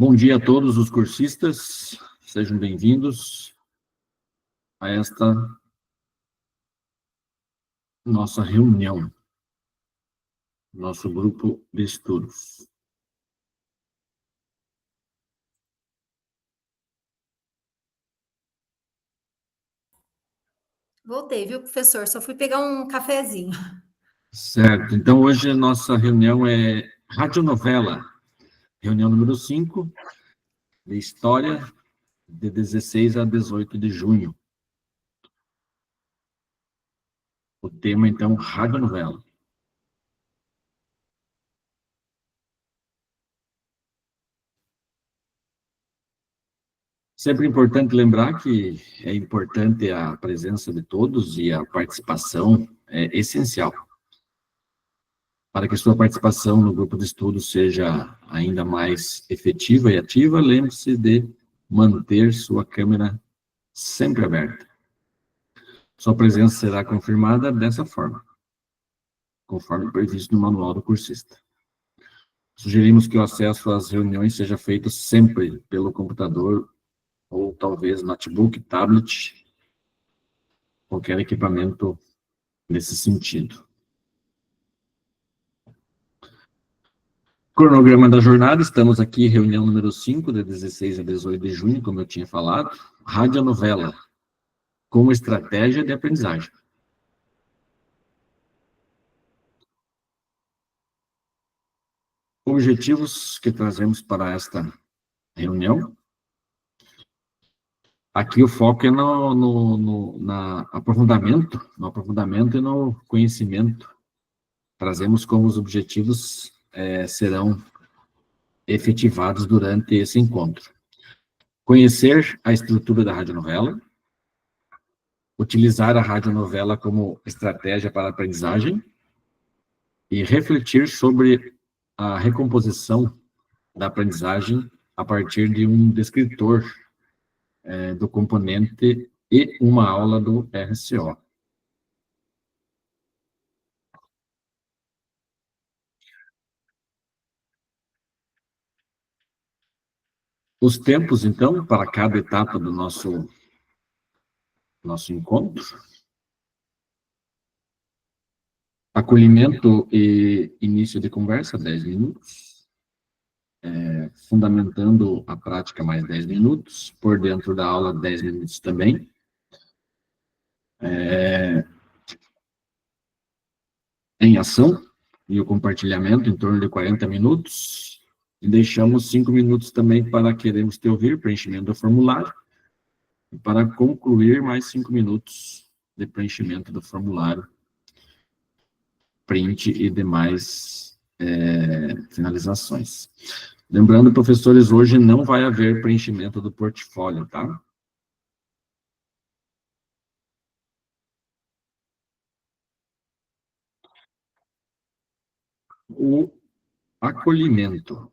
Bom dia a todos os cursistas, sejam bem-vindos a esta nossa reunião, nosso grupo de estudos. Voltei, viu, professor? Só fui pegar um cafezinho. Certo, então hoje a nossa reunião é radionovela, reunião número 5, de História, de 16 a 18 de junho. O tema, então, radionovela. Sempre importante lembrar que é importante a presença de todos e a participação é essencial. Para que sua participação no grupo de estudo seja ainda mais efetiva e ativa, lembre-se de manter sua câmera sempre aberta. Sua presença será confirmada dessa forma, conforme previsto no manual do cursista. Sugerimos que o acesso às reuniões seja feito sempre pelo computador ou talvez notebook, tablet, qualquer equipamento nesse sentido. Cronograma da jornada, estamos aqui, reunião número 5, de 16 a 18 de junho, como eu tinha falado. Radionovela, como estratégia de aprendizagem. Objetivos que trazemos para esta reunião. Aqui o foco é no aprofundamento e no conhecimento. Trazemos como os objetivos serão efetivados durante esse encontro. Conhecer a estrutura da radionovela, utilizar a radionovela como estratégia para a aprendizagem e refletir sobre a recomposição da aprendizagem a partir de um descritor do componente e uma aula do RCO. Os tempos, então, para cada etapa do nosso encontro. Acolhimento e início de conversa, 10 minutos. Fundamentando a prática, mais 10 minutos. Por dentro da aula, 10 minutos também. Em ação e o compartilhamento, em torno de 40 minutos. E deixamos 5 minutos também para queremos te ouvir, preenchimento do formulário. E para concluir, mais 5 minutos de preenchimento do formulário, print e demais finalizações. Lembrando, professores, hoje não vai haver preenchimento do portfólio, tá? O acolhimento.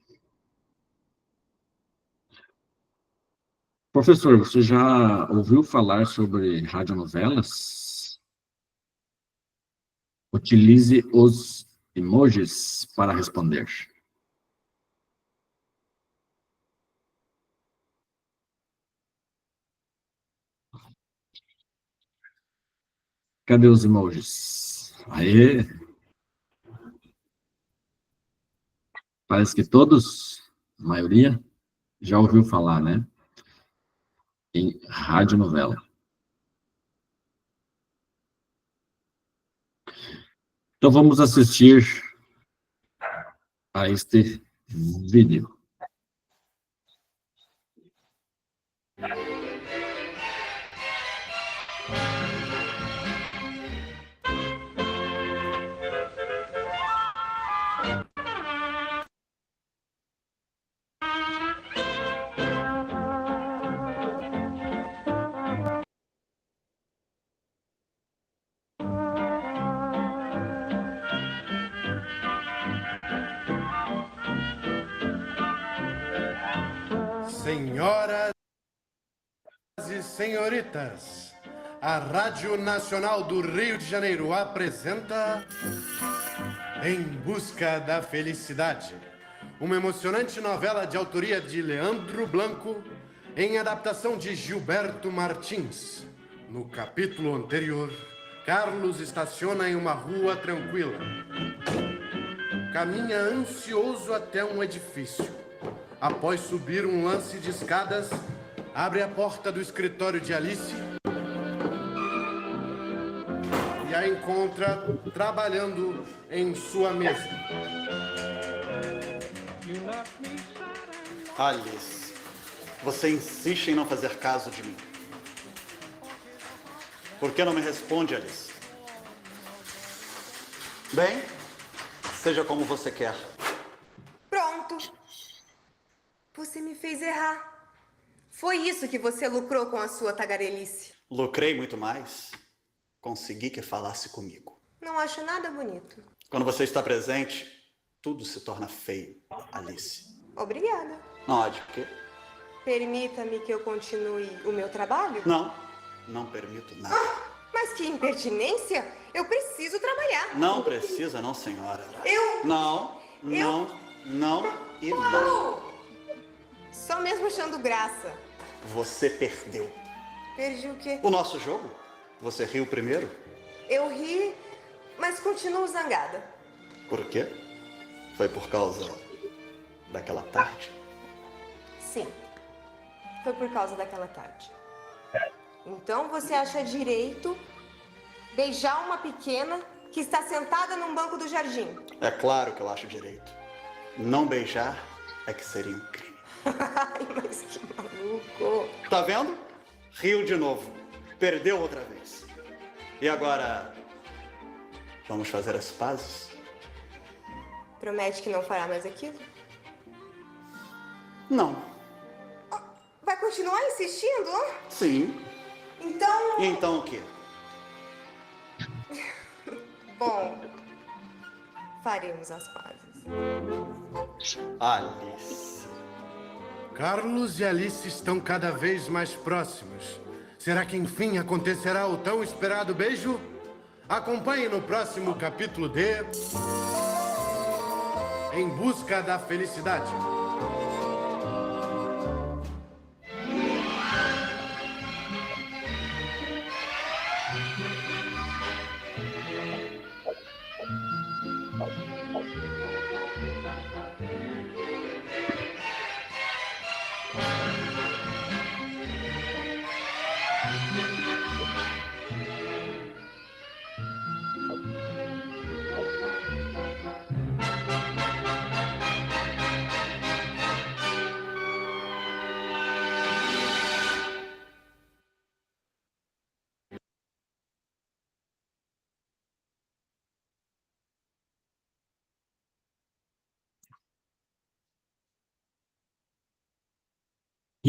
Professor, você já ouviu falar sobre radionovelas? Utilize os emojis para responder. Cadê os emojis? Aê! Parece que todos, a maioria, já ouviu falar, né? Em radionovela. Então, vamos assistir a este vídeo. Senhoras e senhoritas, a Rádio Nacional do Rio de Janeiro apresenta Em Busca da Felicidade, uma emocionante novela de autoria de Leandro Blanco, em adaptação de Gilberto Martins. No capítulo anterior, Carlos estaciona em uma rua tranquila. Caminha ansioso até um edifício. Após subir um lance de escadas, abre a porta do escritório de Alice e a encontra trabalhando em sua mesa. Alice, você insiste em não fazer caso de mim. Por que não me responde, Alice? Bem, seja como você quer. Pronto. Você me fez errar. Foi isso que você lucrou com a sua tagarelice. Lucrei muito mais. Consegui que falasse comigo. Não acho nada bonito. Quando você está presente, tudo se torna feio, Alice. Obrigada. Não há de quê? Permita-me que eu continue o meu trabalho? Não permito nada. Mas que impertinência! Eu preciso trabalhar. Não precisa, não, senhora. Eu... Não e não. Só mesmo achando graça. Você perdeu. Perdi o quê? O nosso jogo? Você riu primeiro? Eu ri, mas continuo zangada. Por quê? Foi por causa daquela tarde? Sim. Foi por causa daquela tarde. Então você acha direito beijar uma pequena que está sentada num banco do jardim? É claro que eu acho direito. Não beijar é que seria um crime. Ai, mas que maluco. Tá vendo? Riu de novo. Perdeu outra vez. E agora, vamos fazer as pazes? Promete que não fará mais aquilo? Não. Vai continuar insistindo? Sim. Então... E então o quê? Bom, faremos as pazes. Alice. Carlos e Alice estão cada vez mais próximos. Será que enfim acontecerá o tão esperado beijo? Acompanhe no próximo capítulo de Em Busca da Felicidade.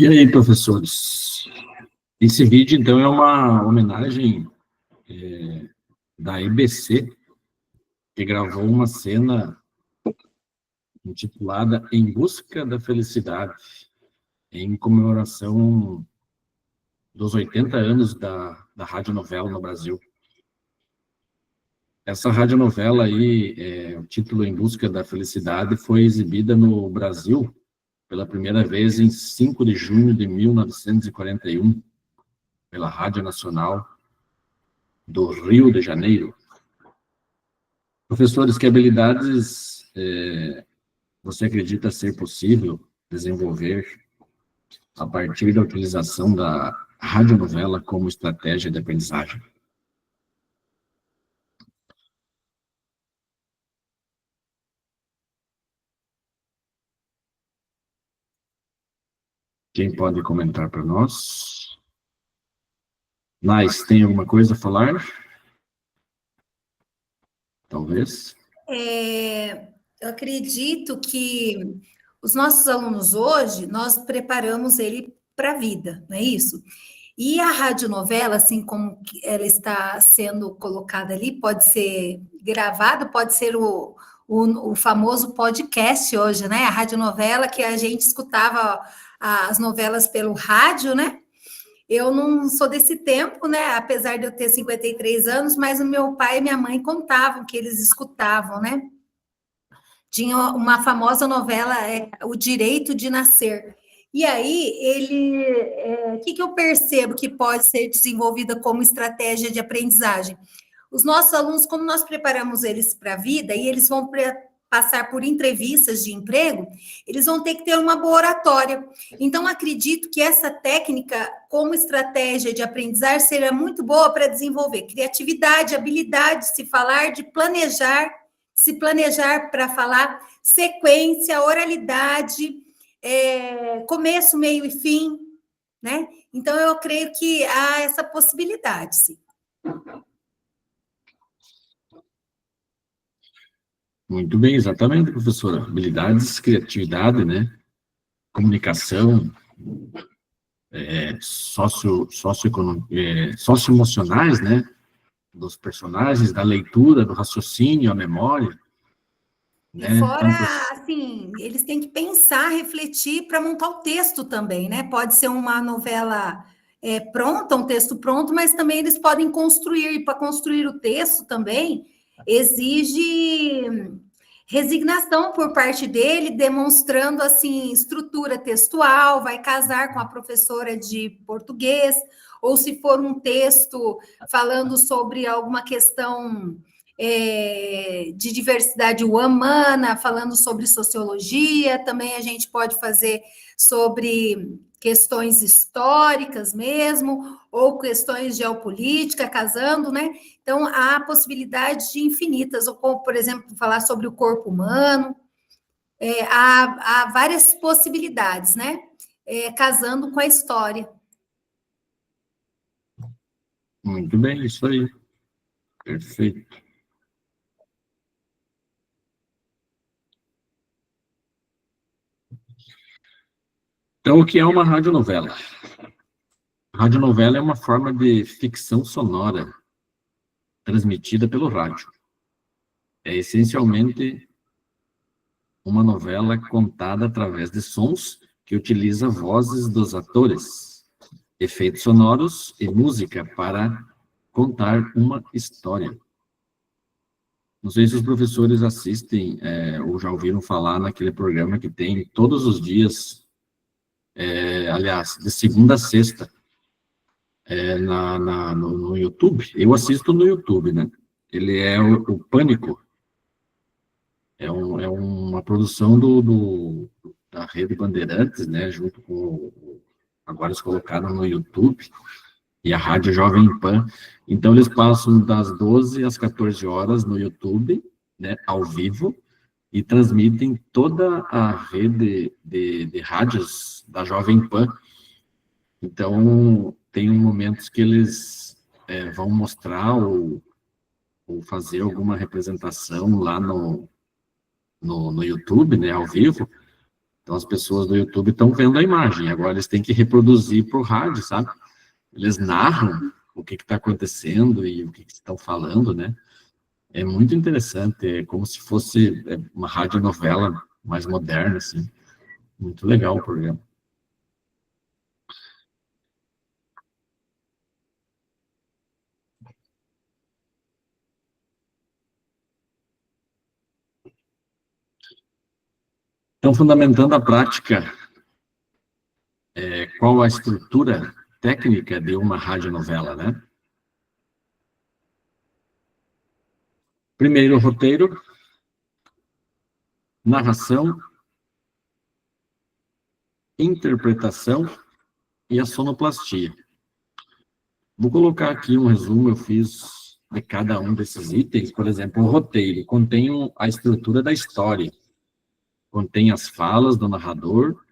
E aí, professores? Esse vídeo, então, é uma homenagem da EBC, que gravou uma cena intitulada Em Busca da Felicidade, em comemoração dos 80 anos da radionovela no Brasil. Essa radionovela aí, o título Em Busca da Felicidade, foi exibida no Brasil pela primeira vez em 5 de junho de 1941, pela Rádio Nacional do Rio de Janeiro. Professores, que habilidades você acredita ser possível desenvolver a partir da utilização da radionovela como estratégia de aprendizagem? Quem pode comentar para nós? Nais, tem alguma coisa a falar? Talvez. Eu acredito que os nossos alunos hoje, nós preparamos ele para a vida, não é isso? E a radionovela, assim como ela está sendo colocada ali, pode ser gravado, pode ser o famoso podcast hoje, né? A radionovela que a gente escutava as novelas pelo rádio, né? Eu não sou desse tempo, né? Apesar de eu ter 53 anos, mas o meu pai e minha mãe contavam que eles escutavam, né? Tinha uma famosa novela, O Direito de Nascer. E aí, o que eu percebo que pode ser desenvolvida como estratégia de aprendizagem? Os nossos alunos, como nós preparamos eles para a vida, e eles vão passar por entrevistas de emprego, eles vão ter que ter uma boa oratória. Então, acredito que essa técnica, como estratégia de aprendizagem, seria muito boa para desenvolver criatividade, habilidade de se falar, de planejar, se planejar para falar, sequência, oralidade, começo, meio e fim, né? Então, eu creio que há essa possibilidade, sim. Muito bem, exatamente, professora. Habilidades, criatividade, né? Comunicação, socioemocionais, né? Dos personagens, da leitura, do raciocínio, a memória. Né? E fora, assim, eles têm que pensar, refletir para montar o texto também, né? Pode ser uma novela pronta, um texto pronto, mas também eles podem construir, e para construir o texto também exige resignação por parte dele, demonstrando, assim, estrutura textual, vai casar com a professora de português, ou se for um texto falando sobre alguma questão de diversidade humana, falando sobre sociologia, também a gente pode fazer sobre questões históricas mesmo, ou questões geopolíticas, casando, né? Então, há possibilidades de infinitas, ou como, por exemplo, falar sobre o corpo humano, há várias possibilidades, né? Casando com a história. Muito bem, isso aí. Perfeito. Então, o que é uma radionovela? A radionovela é uma forma de ficção sonora transmitida pelo rádio. É essencialmente uma novela contada através de sons que utiliza vozes dos atores, efeitos sonoros e música para contar uma história. Não sei se os professores assistem ou já ouviram falar naquele programa que tem todos os dias, aliás, de segunda a sexta, no YouTube. Eu assisto no YouTube, né? Ele é o Pânico. É uma produção da Rede Bandeirantes, né? Junto com... Agora eles colocaram no YouTube. E a Rádio Jovem Pan. Então, eles passam das 12 às 14 horas no YouTube, né? Ao vivo. E transmitem toda a rede de rádios da Jovem Pan. Então, tem momentos que eles vão mostrar ou fazer alguma representação lá no YouTube, né, ao vivo. Então, as pessoas do YouTube estão vendo a imagem. Agora, eles têm que reproduzir para o rádio, sabe? Eles narram o que está acontecendo e o que estão falando, né? É muito interessante, é como se fosse uma radionovela mais moderna, assim. Muito legal o programa. Então, fundamentando a prática, qual a estrutura técnica de uma radionovela, né? Primeiro, roteiro, narração, interpretação e a sonoplastia. Vou colocar aqui um resumo, eu fiz de cada um desses itens. Por exemplo, o roteiro contém a estrutura da história, contém as falas do narrador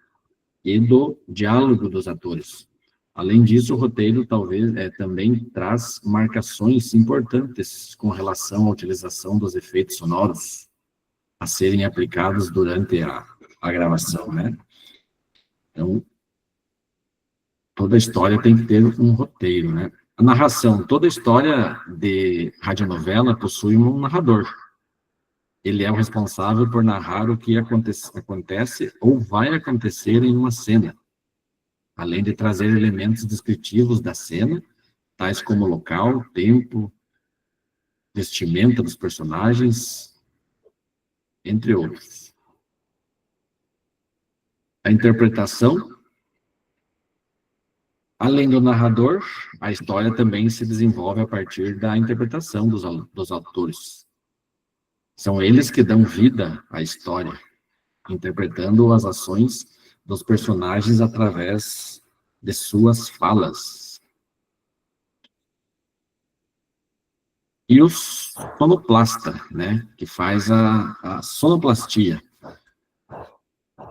e do diálogo dos atores. Além disso, o roteiro também traz marcações importantes com relação à utilização dos efeitos sonoros a serem aplicados durante a gravação, né? Então, toda história tem que ter um roteiro, né? A narração, toda história de radionovela possui um narrador. Ele é o responsável por narrar o que acontece ou vai acontecer em uma cena, além de trazer elementos descritivos da cena, tais como local, tempo, vestimenta dos personagens, entre outros. A interpretação, além do narrador, a história também se desenvolve a partir da interpretação dos autores. São eles que dão vida à história, interpretando as ações dos personagens através de suas falas. E o sonoplasta, né, que faz a sonoplastia.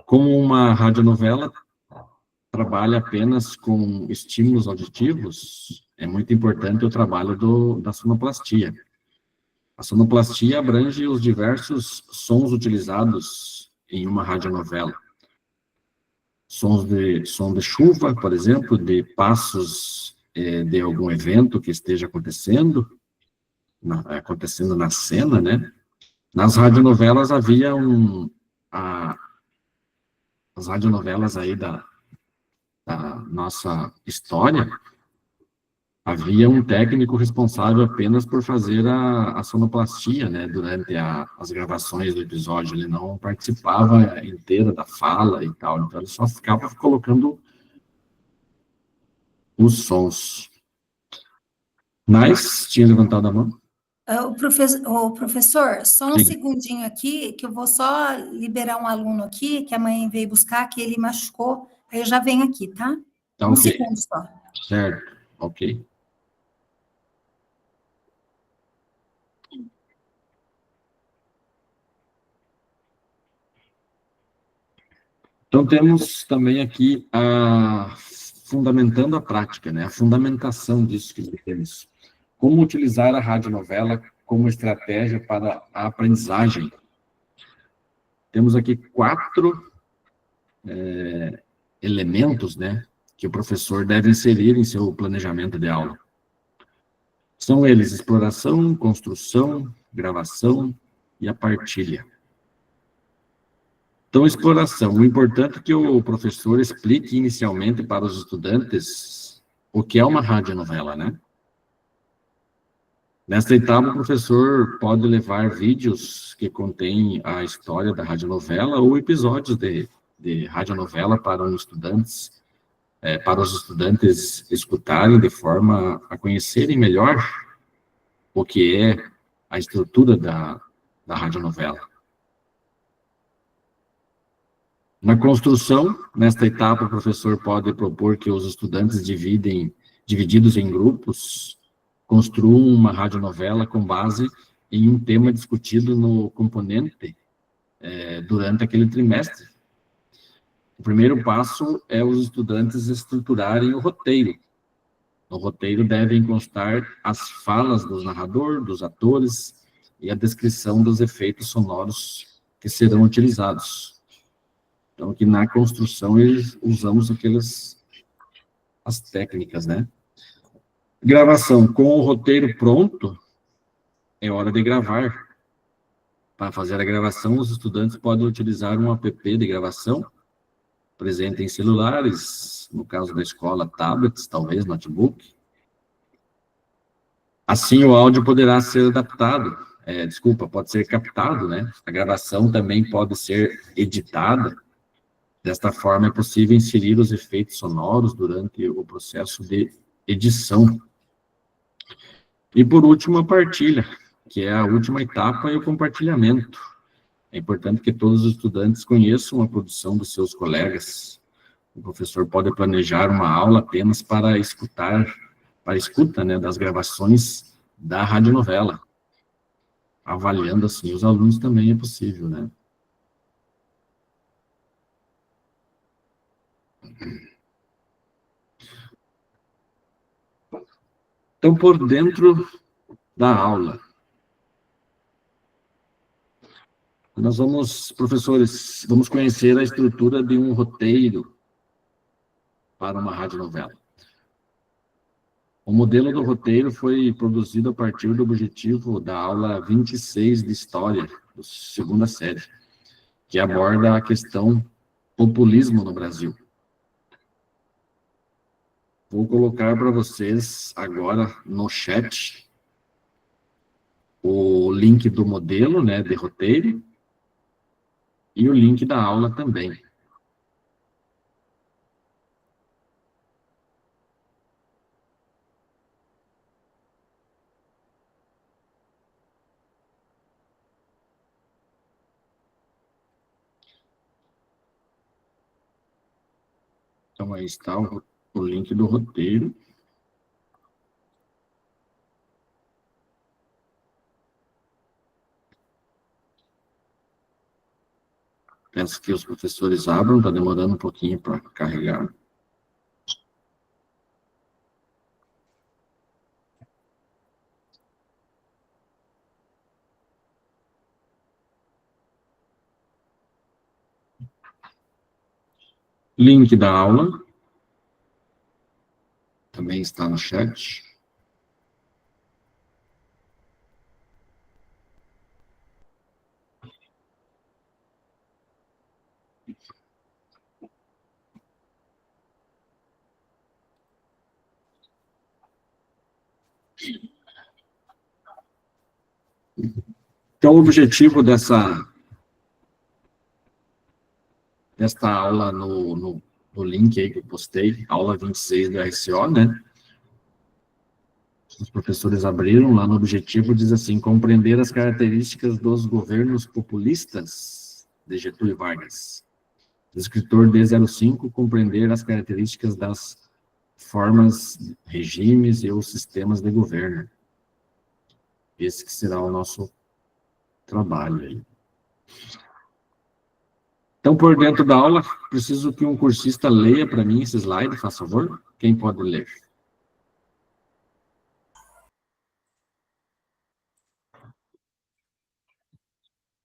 Como uma radionovela trabalha apenas com estímulos auditivos, é muito importante o trabalho da sonoplastia. A sonoplastia abrange os diversos sons utilizados em uma radionovela. Som de chuva, por exemplo, de passos de algum evento que esteja acontecendo na cena, né? Nas radionovelas havia as radionovelas aí da nossa história, havia um técnico responsável apenas por fazer a sonoplastia, né, durante as gravações do episódio. Ele não participava inteira da fala e tal, então ele só ficava colocando os sons. Mas, tinha levantado a mão? O professor, só um Sim. segundinho aqui, que eu vou só liberar um aluno aqui, que a mãe veio buscar, que ele machucou, aí eu já venho aqui, tá? Tá, Um ok. segundo só. Certo, ok. Então, temos também aqui fundamentando a prática, né? A fundamentação disso que temos. Como utilizar a radionovela como estratégia para a aprendizagem. Temos aqui 4 elementos, né, que o professor deve inserir em seu planejamento de aula. São eles: exploração, construção, gravação e a partilha. Então, exploração. O importante é que o professor explique inicialmente para os estudantes o que é uma radionovela, né? Nesta etapa, o professor pode levar vídeos que contêm a história da radionovela ou episódios de radionovela para os estudantes escutarem, de forma a conhecerem melhor o que é a estrutura da radionovela. Na construção, nesta etapa, o professor pode propor que os estudantes divididos em grupos, construam uma radionovela com base em um tema discutido no componente durante aquele trimestre. O primeiro passo é os estudantes estruturarem o roteiro. No roteiro devem constar as falas do narrador, dos atores e a descrição dos efeitos sonoros que serão utilizados. Então, aqui na construção, usamos as técnicas, né? Gravação. Com o roteiro pronto, é hora de gravar. Para fazer a gravação, os estudantes podem utilizar um app de gravação, presente em celulares, no caso da escola, tablets, talvez notebook. Assim, o áudio poderá ser pode ser captado, né? A gravação também pode ser editada. Desta forma, é possível inserir os efeitos sonoros durante o processo de edição. E, por último, a partilha, que é a última etapa, e o compartilhamento. É importante que todos os estudantes conheçam a produção dos seus colegas. O professor pode planejar uma aula apenas para a escuta, né, das gravações da radionovela. Avaliando, assim, os alunos também é possível, né? Então, por dentro da aula, professores, vamos conhecer a estrutura de um roteiro para uma radionovela. O modelo do roteiro foi produzido a partir do objetivo da aula 26 de História, da segunda série, que aborda a questão populismo no Brasil. Vou colocar para vocês agora no chat o link do modelo, né, de roteiro, e o link da aula também. Então, aí está o link do roteiro. Peço que os professores abram, está demorando um pouquinho para carregar. Link da aula. Também está no chat. Então, o objetivo desta aula no link aí que eu postei, aula 26 do RCO, né? Os professores abriram lá no objetivo, diz assim, compreender as características dos governos populistas de Getúlio Vargas. Escritor D05, compreender as características das formas, regimes e os sistemas de governo. Esse que será o nosso trabalho aí. Então, por dentro da aula, preciso que um cursista leia para mim esse slide, faz favor. Quem pode ler?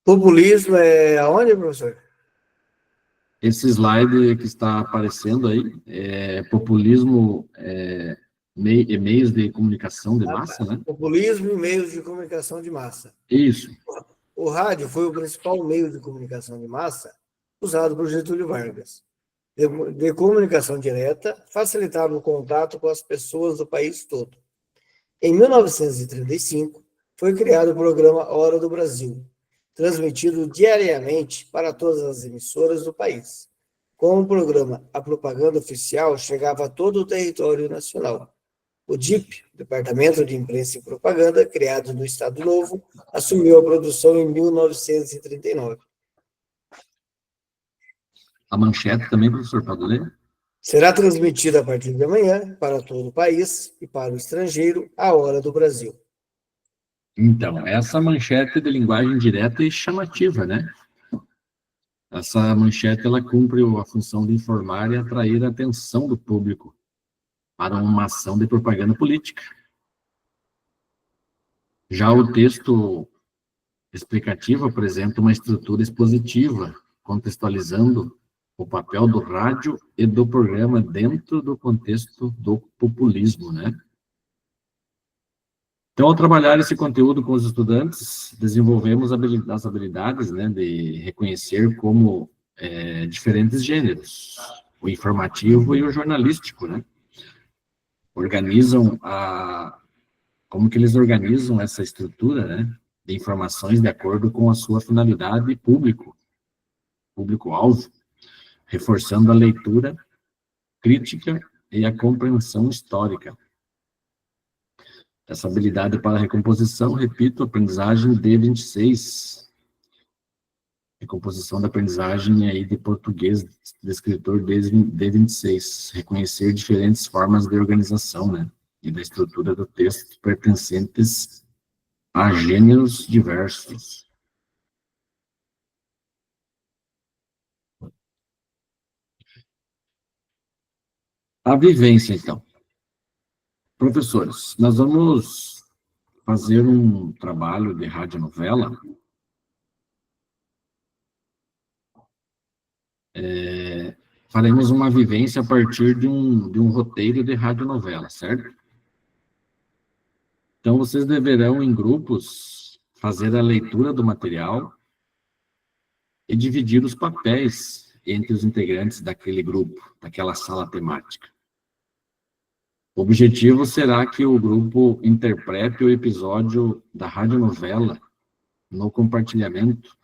Populismo é aonde, professor? Esse slide que está aparecendo aí, populismo, meios de comunicação de massa, né? Populismo e meios de comunicação de massa. Isso. O rádio foi o principal meio de comunicação de massa usado por Getúlio Vargas. De comunicação direta, facilitava o contato com as pessoas do país todo. Em 1935, foi criado o programa Hora do Brasil, transmitido diariamente para todas as emissoras do país. Com o programa, a propaganda oficial chegava a todo o território nacional. O DIP, Departamento de Imprensa e Propaganda, criado no Estado Novo, assumiu a produção em 1939. A manchete também, professor, pode ler? Será transmitida a partir de amanhã para todo o país e para o estrangeiro a Hora do Brasil. Então, essa manchete de linguagem direta e chamativa, né? Essa manchete, ela cumpre a função de informar e atrair a atenção do público para uma ação de propaganda política. Já o texto explicativo apresenta uma estrutura expositiva, contextualizando o papel do rádio e do programa dentro do contexto do populismo, né? Então, ao trabalhar esse conteúdo com os estudantes, desenvolvemos as habilidades, né, de reconhecer como diferentes gêneros, o informativo e o jornalístico, né? Como que eles organizam essa estrutura, né, de informações de acordo com a sua finalidade e público-alvo, reforçando a leitura crítica e a compreensão histórica. Essa habilidade para a recomposição, repito, aprendizagem D26. Recomposição da aprendizagem aí de português, de escritor D26. Reconhecer diferentes formas de organização, né? E da estrutura do texto pertencentes a gêneros diversos. A vivência, então. Professores, nós vamos fazer um trabalho de radionovela. Faremos uma vivência a partir de um roteiro de radionovela, certo? Então, vocês deverão, em grupos, fazer a leitura do material e dividir os papéis entre os integrantes daquele grupo, daquela sala temática. O objetivo será que o grupo interprete o episódio da radionovela no compartilhamento.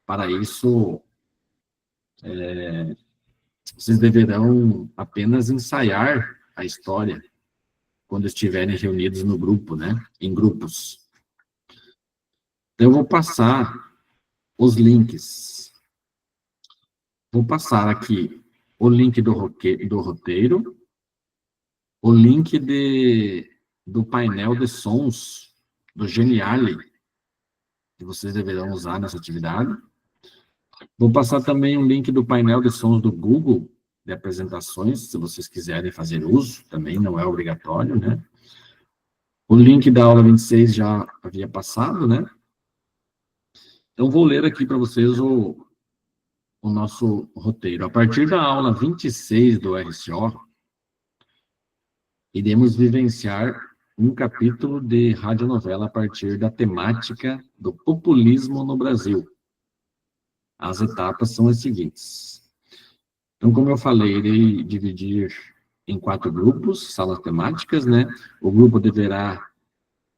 Para isso, vocês deverão apenas ensaiar a história quando estiverem reunidos no grupo, né? Em grupos. Então, eu vou passar os links. Vou passar aqui o link do roteiro, o link do painel de sons do Geniali, que vocês deverão usar nessa atividade. Vou passar também um link do painel de sons do Google, de apresentações, se vocês quiserem fazer uso, também não é obrigatório, né? O link da aula 26 já havia passado, né? Então, vou ler aqui para vocês o nosso roteiro. A partir da aula 26 do RCO, iremos vivenciar um capítulo de radionovela a partir da temática do populismo no Brasil. As etapas são as seguintes. Então, como eu falei, irei dividir em 4 grupos, salas temáticas, né? O grupo deverá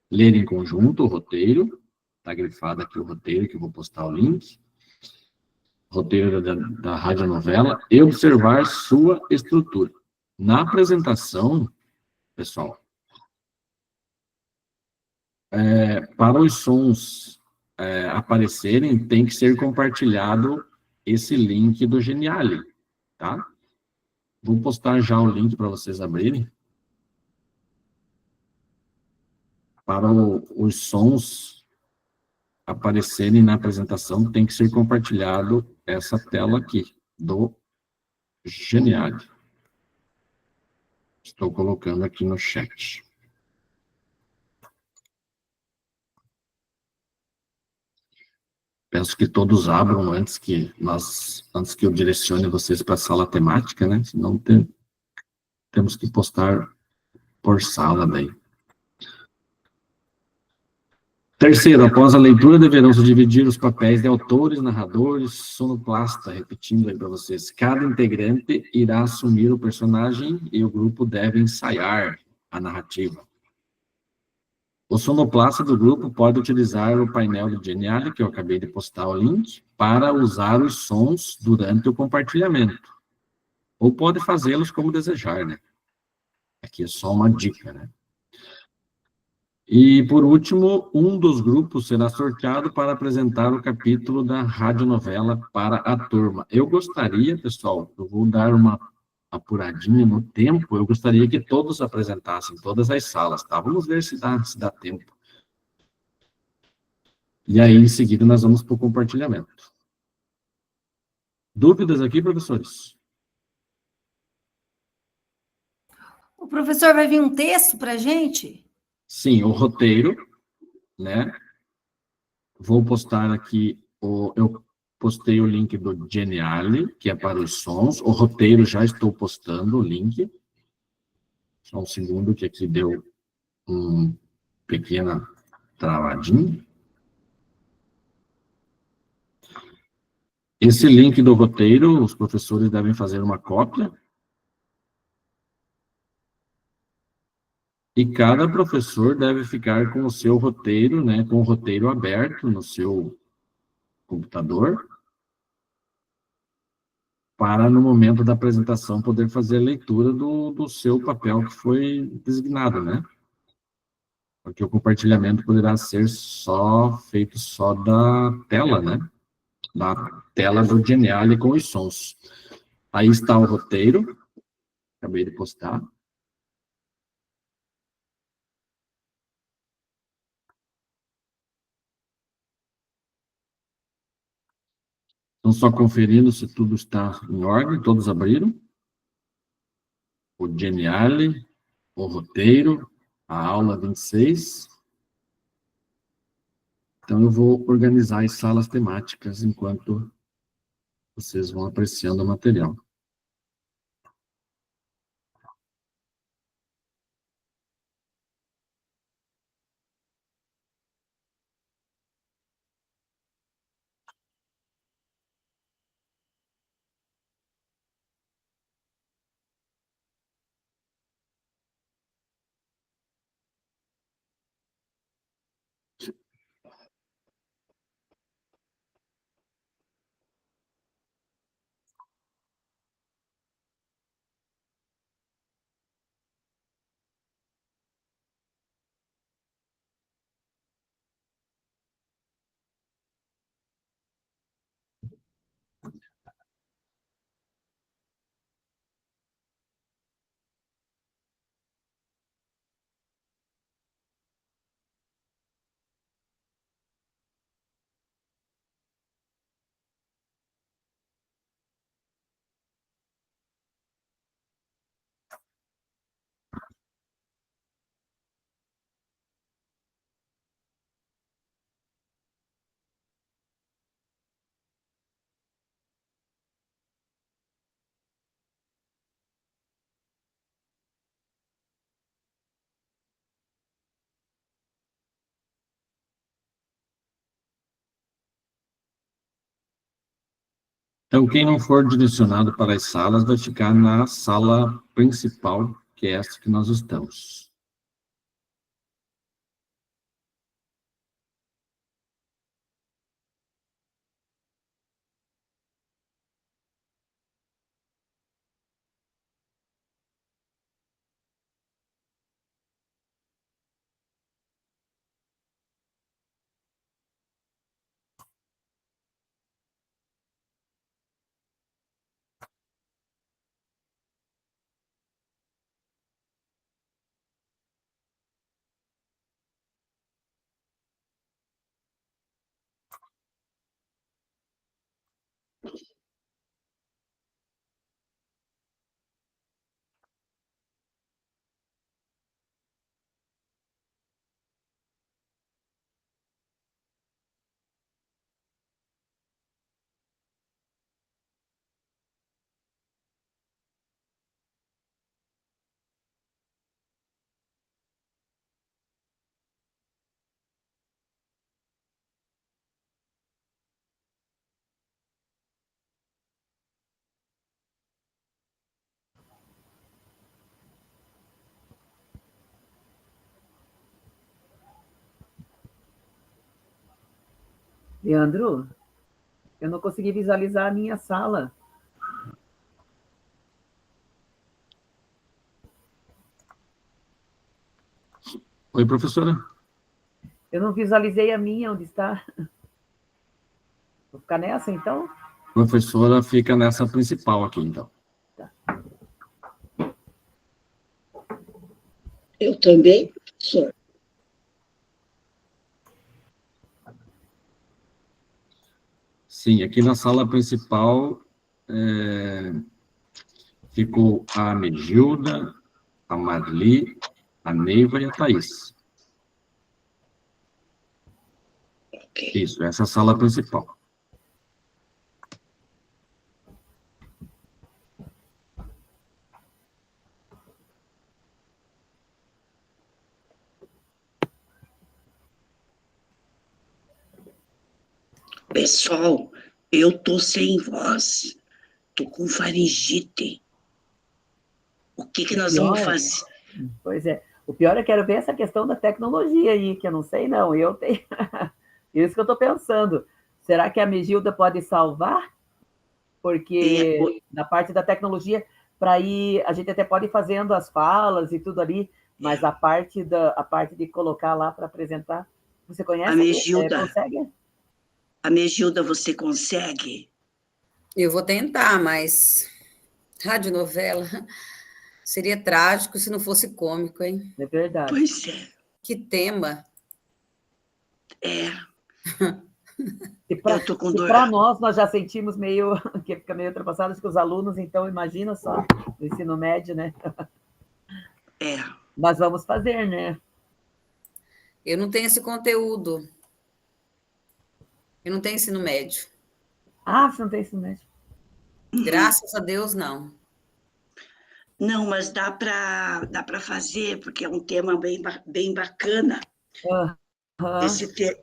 ler em conjunto o roteiro, está grifado aqui o roteiro, que eu vou postar o link, roteiro da radionovela, e observar sua estrutura. Na apresentação, pessoal, para os sons aparecerem, tem que ser compartilhado esse link do Geniali, tá? Vou postar já o link para vocês abrirem. Para os sons aparecerem na apresentação, tem que ser compartilhado essa tela aqui, do Geniali. Estou colocando aqui no chat. Peço que todos abram antes que eu direcione vocês para a sala temática, né? Senão temos que postar por sala daí. Terceiro, após a leitura, deverão se dividir os papéis de autores, narradores, sonoplasta, repetindo aí para vocês. Cada integrante irá assumir o personagem e o grupo deve ensaiar a narrativa. O sonoplasta do grupo pode utilizar o painel do Geniali, que eu acabei de postar o link, para usar os sons durante o compartilhamento. Ou pode fazê-los como desejar, né? Aqui é só uma dica, né? E, por último, um dos grupos será sorteado para apresentar o capítulo da radionovela para a turma. Eu gostaria, pessoal, eu vou dar uma apuradinha no tempo, eu gostaria que todos apresentassem, todas as salas, tá? Vamos ver se dá tempo. E aí, em seguida, nós vamos para o compartilhamento. Dúvidas aqui, professores? O professor vai vir um texto para a gente? Sim, o roteiro, né? Vou postar aqui, eu postei o link do Geniali, que é para os sons. O roteiro já estou postando o link. Só um segundo, que aqui deu uma pequena travadinha. Esse link do roteiro, os professores devem fazer uma cópia. E cada professor deve ficar com o seu roteiro, né, com o roteiro aberto no seu computador, para, no momento da apresentação, poder fazer a leitura do seu papel que foi designado, né? Porque o compartilhamento poderá ser feito só da tela, né? Da tela do Geniali com os sons. Aí está o roteiro, acabei de postar. Então, só conferindo se tudo está em ordem, todos abriram. O Geniali, o roteiro, a aula 26. Então, eu vou organizar as salas temáticas enquanto vocês vão apreciando o material. Então, quem não for direcionado para as salas vai ficar na sala principal, que é essa que nós estamos. Leandro, eu não consegui visualizar a minha sala. Oi, professora. Eu não visualizei a minha, onde está? Vou ficar nessa, então? Professora fica nessa principal aqui, então. Eu também, professor. Sim, aqui na sala principal ficou a Megilda, a Marli, a Neiva e a Thaís. Ok. Isso, essa é a sala principal. Pessoal, eu tô sem voz. Tô com faringite. O que nós vamos fazer? Pois é. O pior é que eu quero ver essa questão da tecnologia aí, que eu não sei, não. Eu tenho. Isso que eu estou pensando. Será que a Megilda pode salvar? Porque na parte da tecnologia, para ir, a gente até pode ir fazendo as falas e tudo ali, mas a parte de colocar lá para apresentar, você conhece? A Megilda. Consegue? A Megilda, você consegue? Eu vou tentar, mas radionovela seria trágico se não fosse cômico, hein? É verdade. Pois é. Que tema. Eu tô com dor. Para nós já sentimos meio, que fica meio ultrapassado, que os alunos, então, imagina só, no ensino médio, né? Mas vamos fazer, né? Eu não tenho esse conteúdo. Eu não tenho ensino médio. Ah, você não tem ensino médio? Graças a Deus, não. Não, mas dá para fazer, porque é um tema bem bacana.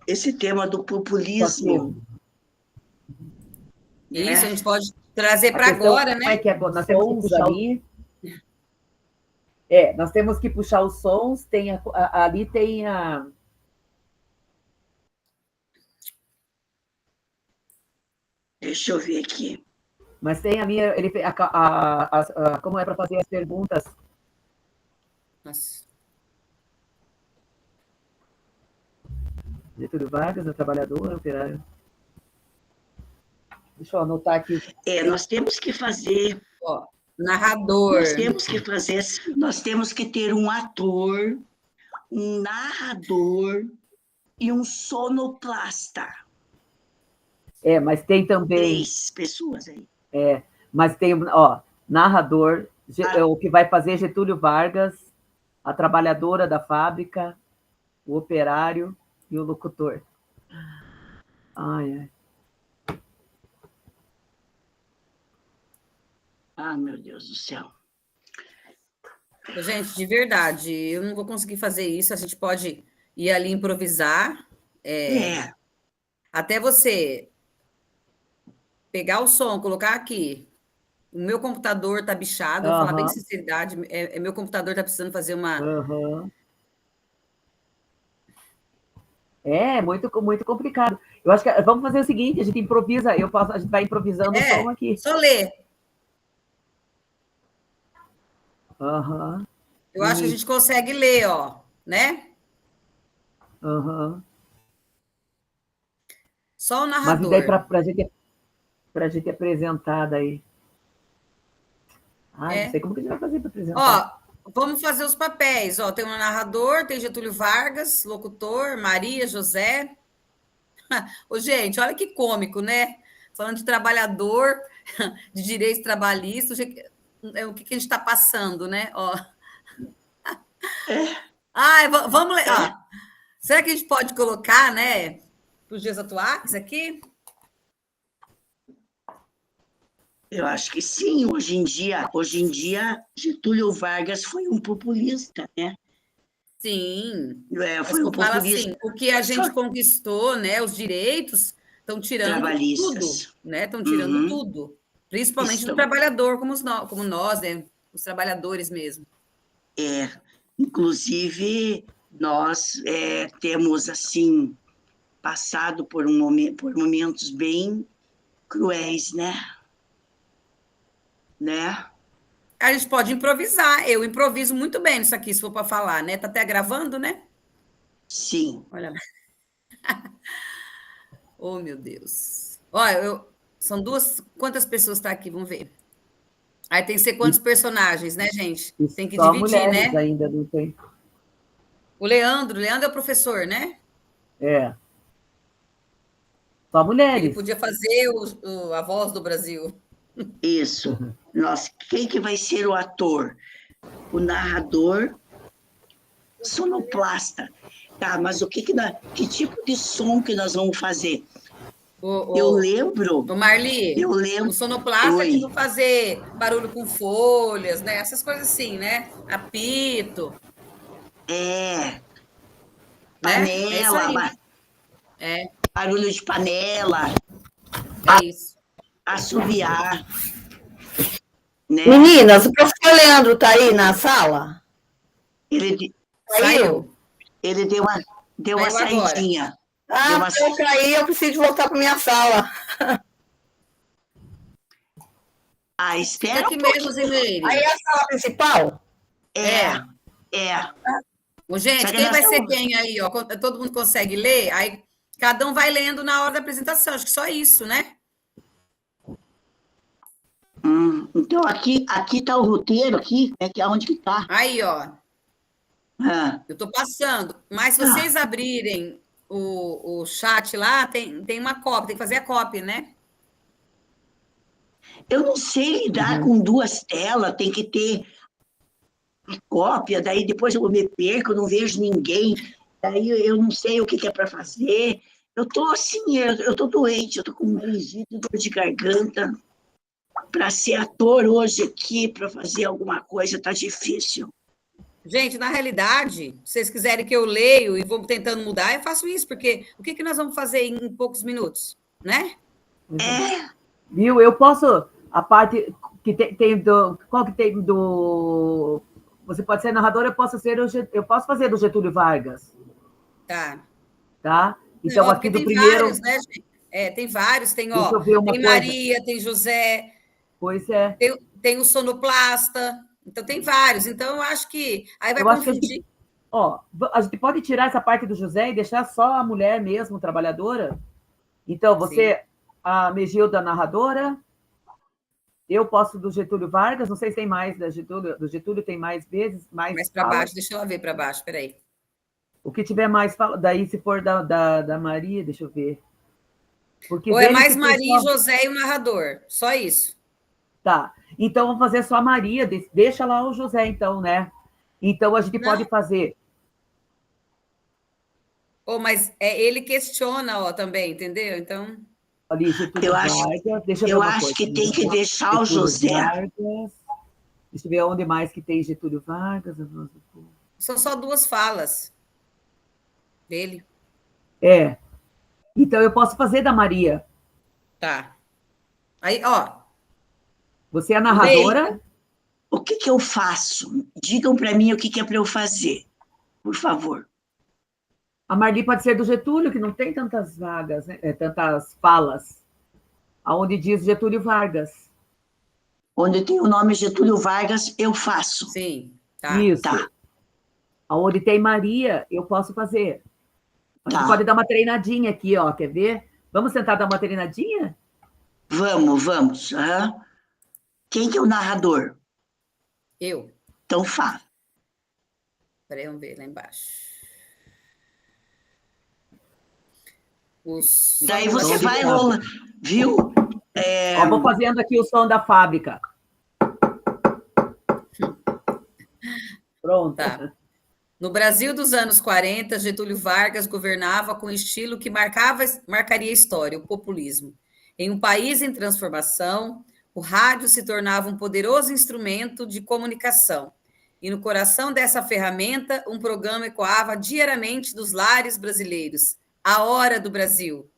Esse tema do populismo. Isso, a gente pode trazer para agora, né? É que nós temos que puxar ali. Nós temos que puxar os sons, ali tem a... Deixa eu ver aqui. Mas tem ali, como é para fazer as perguntas? Nossa. Getúlio Vargas, o trabalhador, operário. Deixa eu anotar aqui. Nós temos que fazer... narrador. Nós temos que ter um ator, um narrador e um sonoplasta. Mas tem também... 3 pessoas aí. Mas tem, narrador, o que vai fazer Getúlio Vargas, a trabalhadora da fábrica, o operário e o locutor. Ai. Ah, meu Deus do céu. Gente, de verdade, eu não vou conseguir fazer isso. A gente pode ir ali improvisar. Até você pegar o som, colocar aqui. O meu computador tá bichado, vou falar bem de sinceridade, meu computador tá precisando fazer uma... É muito, muito complicado. Eu acho que vamos fazer o seguinte, a gente improvisa, a gente vai improvisando o som aqui. Só ler. Eu acho que a gente consegue ler, ó, né? Só o narrador. Mas e daí pra gente apresentar daí? Não sei como que a gente vai fazer para apresentar. Ó, vamos fazer os papéis. Ó, tem um narrador, tem Getúlio Vargas, locutor, Maria, José. Ô, gente, olha que cômico, né? Falando de trabalhador, de direitos trabalhistas, o que a gente está passando, né? Ó. Vamos ler. Será que a gente pode colocar, né, para os dias atuais aqui? Eu acho que sim. Hoje em dia, Getúlio Vargas foi um populista, né? Sim. Foi um populista. Assim, o que a gente conquistou, né? Os direitos estão tirando tudo, né? Estão tirando tudo, principalmente do trabalhador, como nós, né? Os trabalhadores mesmo. Inclusive, nós temos assim passado por momentos bem cruéis, né? A gente pode improvisar. Eu improviso muito bem nisso aqui, se for para falar, né? Tá até gravando, né? Sim. Olha lá. Oh, meu Deus. Olha, são duas... Quantas pessoas estão aqui? Vamos ver. Aí tem que ser quantos personagens, né, gente? Tem que só dividir, mulheres, né? Ainda não tem. O Leandro é o professor, né? Só mulheres. Ele podia fazer a voz do Brasil. Isso. Quem que vai ser o ator? O narrador, sonoplasta. Tá, mas que tipo de som que nós vamos fazer? Eu lembro... Marli, o sonoplasta é tipo fazer barulho com folhas, né? Essas coisas assim, né? Apito. Panela. Barulho de panela. É isso. Assoviar. Né? Meninas, o professor Leandro está aí na sala? Ele saiu. Ele deu uma saidinha. Eu caí, eu preciso voltar para minha sala. Espera aqui mesmo, Zileire. Aí é a sala principal? Gente, quem vai ser quem aí? Ó? Todo mundo consegue ler? Aí cada um vai lendo na hora da apresentação. Acho que só isso, né? Então, aqui está o roteiro, aqui, que é onde que está. Aí, ó. Eu estou passando. Mas se vocês abrirem o chat lá, tem uma cópia, tem que fazer a cópia, né? Eu não sei lidar com duas telas, tem que ter a cópia, daí depois eu me perco, não vejo ninguém, daí eu não sei o que é para fazer. Eu estou assim, eu estou doente, eu estou com um dor de garganta. Para ser ator hoje aqui, para fazer alguma coisa, está difícil. Gente, na realidade, se vocês quiserem que eu leio e vou tentando mudar, eu faço isso, porque o que nós vamos fazer em poucos minutos, né? Viu? Eu posso... A parte que tem do... Qual que tem do... Você pode ser narrador, eu posso fazer do Getúlio Vargas. Tá? Então, não, aqui do tem primeiro... Vários, né, gente? Tem vários, tem coisa. Maria, tem José... Pois é. Tem o sonoplasta, então tem vários. Então, eu acho que aí vai confundir. A gente pode tirar essa parte do José e deixar só a mulher mesmo, trabalhadora? Então, você, a Megilda, narradora, eu posso do Getúlio Vargas, não sei se tem mais do Getúlio tem mais vezes. Mais para baixo, deixa eu ver para baixo, peraí. O que tiver mais, daí se for da Maria, deixa eu ver. Porque ou é mais Maria, José e o narrador, só isso. Tá, então vamos fazer só a Maria, deixa lá o José, então, né? Então a gente pode fazer. Mas ele questiona, também, entendeu? Então. Ali, eu acho que tem que deixar o José. Vargas. Deixa eu ver onde mais que tem Getúlio Vargas. São só duas falas dele. Então eu posso fazer da Maria. Tá. Aí, ó. Você é narradora? O que que eu faço? Digam para mim o que que é para eu fazer, por favor. A Marli pode ser do Getúlio, que não tem tantas vagas, né? Tantas falas. Aonde diz Getúlio Vargas. Onde tem o nome Getúlio Vargas, eu faço. Sim, tá. Isso. Tá. Aonde tem Maria, eu posso fazer. A gente pode dar uma treinadinha aqui, ó. Quer ver? Vamos tentar dar uma treinadinha? Vamos. Quem que é o narrador? Eu. Então fala. Peraí, vamos ver lá embaixo. Daí você vai rolar, viu? Ó, vou fazendo aqui o som da fábrica. Pronto. Tá. No Brasil dos anos 40, Getúlio Vargas governava com estilo que marcaria a história, o populismo. Em um país em transformação, o rádio se tornava um poderoso instrumento de comunicação. E no coração dessa ferramenta, um programa ecoava diariamente dos lares brasileiros. A Hora do Brasil.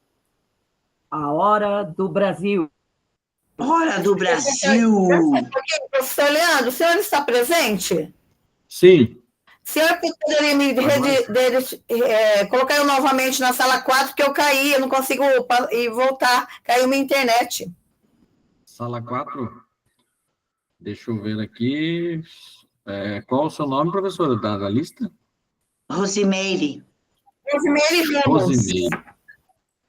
A Hora do Brasil. Hora do Brasil. Professor Leandro, o senhor está presente? Sim. O senhor poderia me colocar eu novamente na sala 4, porque eu caí, eu não consigo ir voltar, caiu minha internet. Sala 4? Deixa eu ver aqui. Qual o seu nome, professora, da lista? Rosimeire. Rosimeire Ramos. Rosimeire.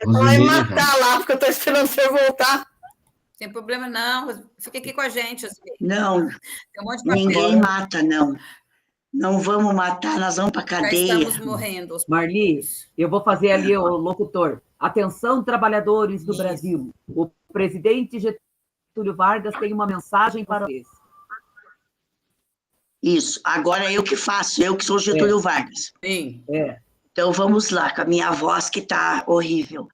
Eu vou matar lá, porque eu estou esperando você voltar. Sem problema, não. Fica aqui com a gente. Não, Tem um monte de papel. ninguém mata, não. Não vamos matar, nós vamos para a Já cadeia. estamos morrendo. Marli, eu vou fazer ali o locutor. Atenção, trabalhadores do Brasil. O presidente Getúlio Vargas tem uma mensagem para vocês. Isso, agora eu que faço, eu que sou Getúlio Vargas. Sim. Então vamos lá, com a minha voz que está horrível.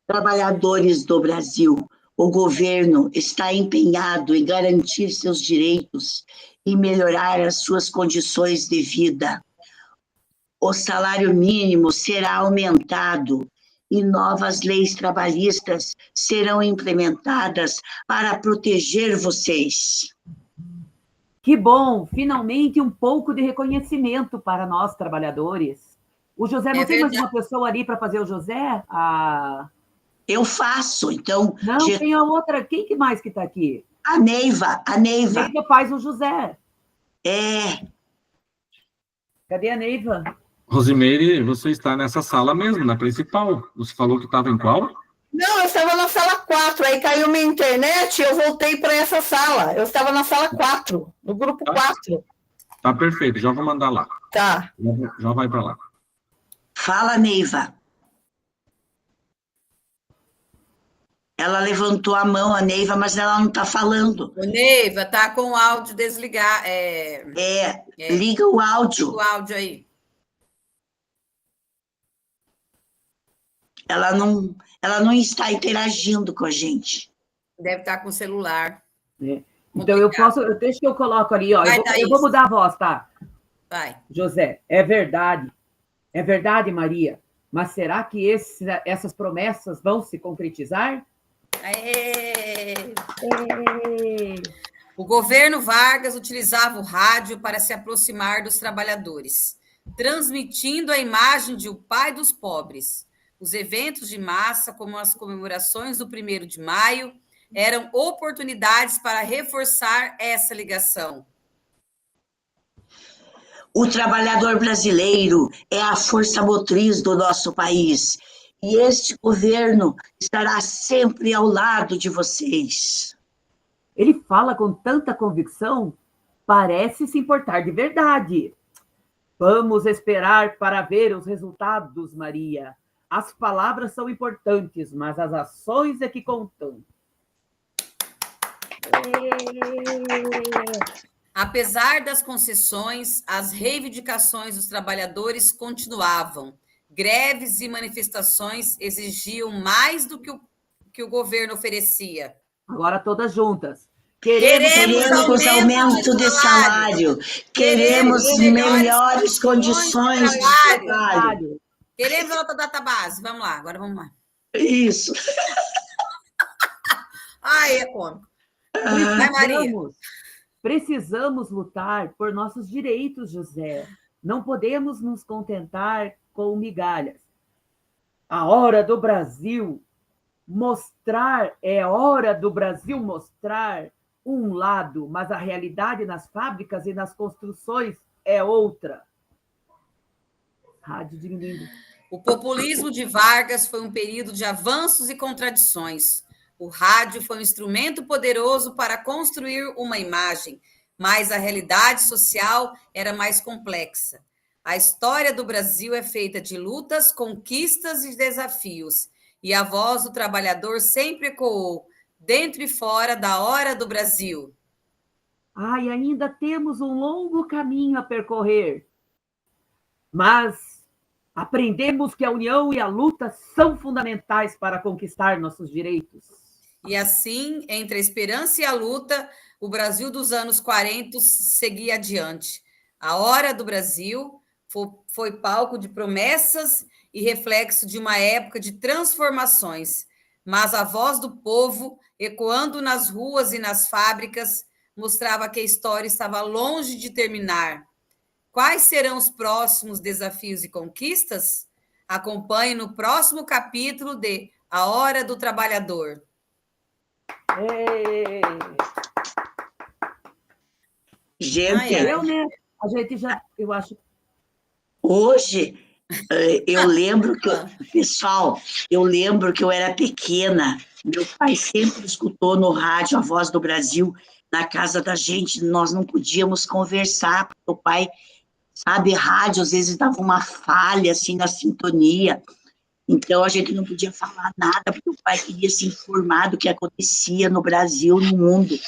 Trabalhadores do Brasil, o governo está empenhado em garantir seus direitos e melhorar as suas condições de vida. O salário mínimo será aumentado e novas leis trabalhistas serão implementadas para proteger vocês. Que bom! Finalmente um pouco de reconhecimento para nós, trabalhadores. O José, não tem mais uma pessoa ali para fazer o José? Eu faço, então... Não, tem a outra. Quem que mais que está aqui? A Neiva. A Neiva faz o José. Cadê a Neiva? Rosimeire, você está nessa sala mesmo, na principal. Você falou que estava em qual? Não, eu estava na sala 4, aí caiu minha internet e eu voltei para essa sala. Eu estava na sala 4, no grupo 4. Tá perfeito, já vou mandar lá. Tá. Já vai para lá. Fala, Neiva. Ela levantou a mão, a Neiva, mas ela não está falando. O Neiva está com o áudio desligado. Liga o áudio. Liga o áudio aí. Ela não está interagindo com a gente. Deve estar com o celular. Então, deixa que eu coloco ali, ó. Eu vou mudar a voz, tá? Vai. José, é verdade. É verdade, Maria. Mas será que essas promessas vão se concretizar? O governo Vargas utilizava o rádio para se aproximar dos trabalhadores, transmitindo a imagem de o pai dos pobres. Os eventos de massa, como as comemorações do 1º de maio, eram oportunidades para reforçar essa ligação. O trabalhador brasileiro é a força motriz do nosso país. E este governo estará sempre ao lado de vocês. Ele fala com tanta convicção, parece se importar de verdade. Vamos esperar para ver os resultados, Maria. As palavras são importantes, mas as ações é que contam. Apesar das concessões, as reivindicações dos trabalhadores continuavam. Greves e manifestações exigiam mais do que o governo oferecia. Agora todas juntas. Queremos aumento de salário. Queremos melhores condições de trabalho. Queremos a outra database. Vamos lá, agora vamos lá. Isso. Ai, é cômico. Vai, Maria. Precisamos lutar por nossos direitos, José. Não podemos nos contentar com migalhas. A hora do Brasil mostrar, é hora do Brasil mostrar um lado, mas a realidade nas fábricas e nas construções é outra. Rádio diminuindo. O populismo de Vargas foi um período de avanços e contradições. O rádio foi um instrumento poderoso para construir uma imagem, mas a realidade social era mais complexa. A história do Brasil é feita de lutas, conquistas e desafios, e a voz do trabalhador sempre ecoou, dentro e fora da hora do Brasil. Ai, ainda temos um longo caminho a percorrer, mas aprendemos que a união e a luta são fundamentais para conquistar nossos direitos. E assim, entre a esperança e a luta, o Brasil dos anos 40 seguia adiante. A hora do Brasil foi palco de promessas e reflexo de uma época de transformações, mas a voz do povo, ecoando nas ruas e nas fábricas, mostrava que a história estava longe de terminar. Quais serão os próximos desafios e conquistas? Acompanhe no próximo capítulo de A Hora do Trabalhador. Ei. Gente, a gente já, eu acho. Hoje, eu lembro que, pessoal, eu lembro que eu era pequena, meu pai sempre escutou no rádio a Voz do Brasil, na casa da gente, nós não podíamos conversar, porque o pai, sabe, rádio às vezes dava uma falha, assim, na sintonia, então a gente não podia falar nada, porque o pai queria se informar do que acontecia no Brasil, no mundo.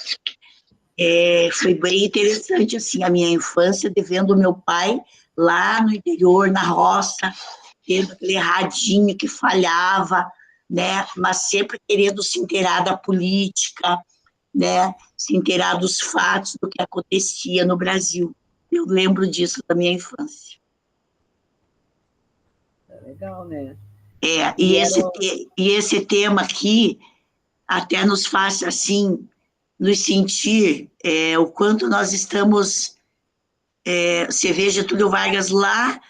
Foi bem interessante, assim, a minha infância, devendo o meu pai lá no interior, na roça, tendo aquele radinho que falhava, né, mas sempre querendo se inteirar da política, né, se inteirar dos fatos do que acontecia no Brasil. Eu lembro disso da minha infância. É legal, né? E esse tema aqui até nos faz, assim, nos sentir o quanto nós estamos... você vê Getúlio Vargas lá,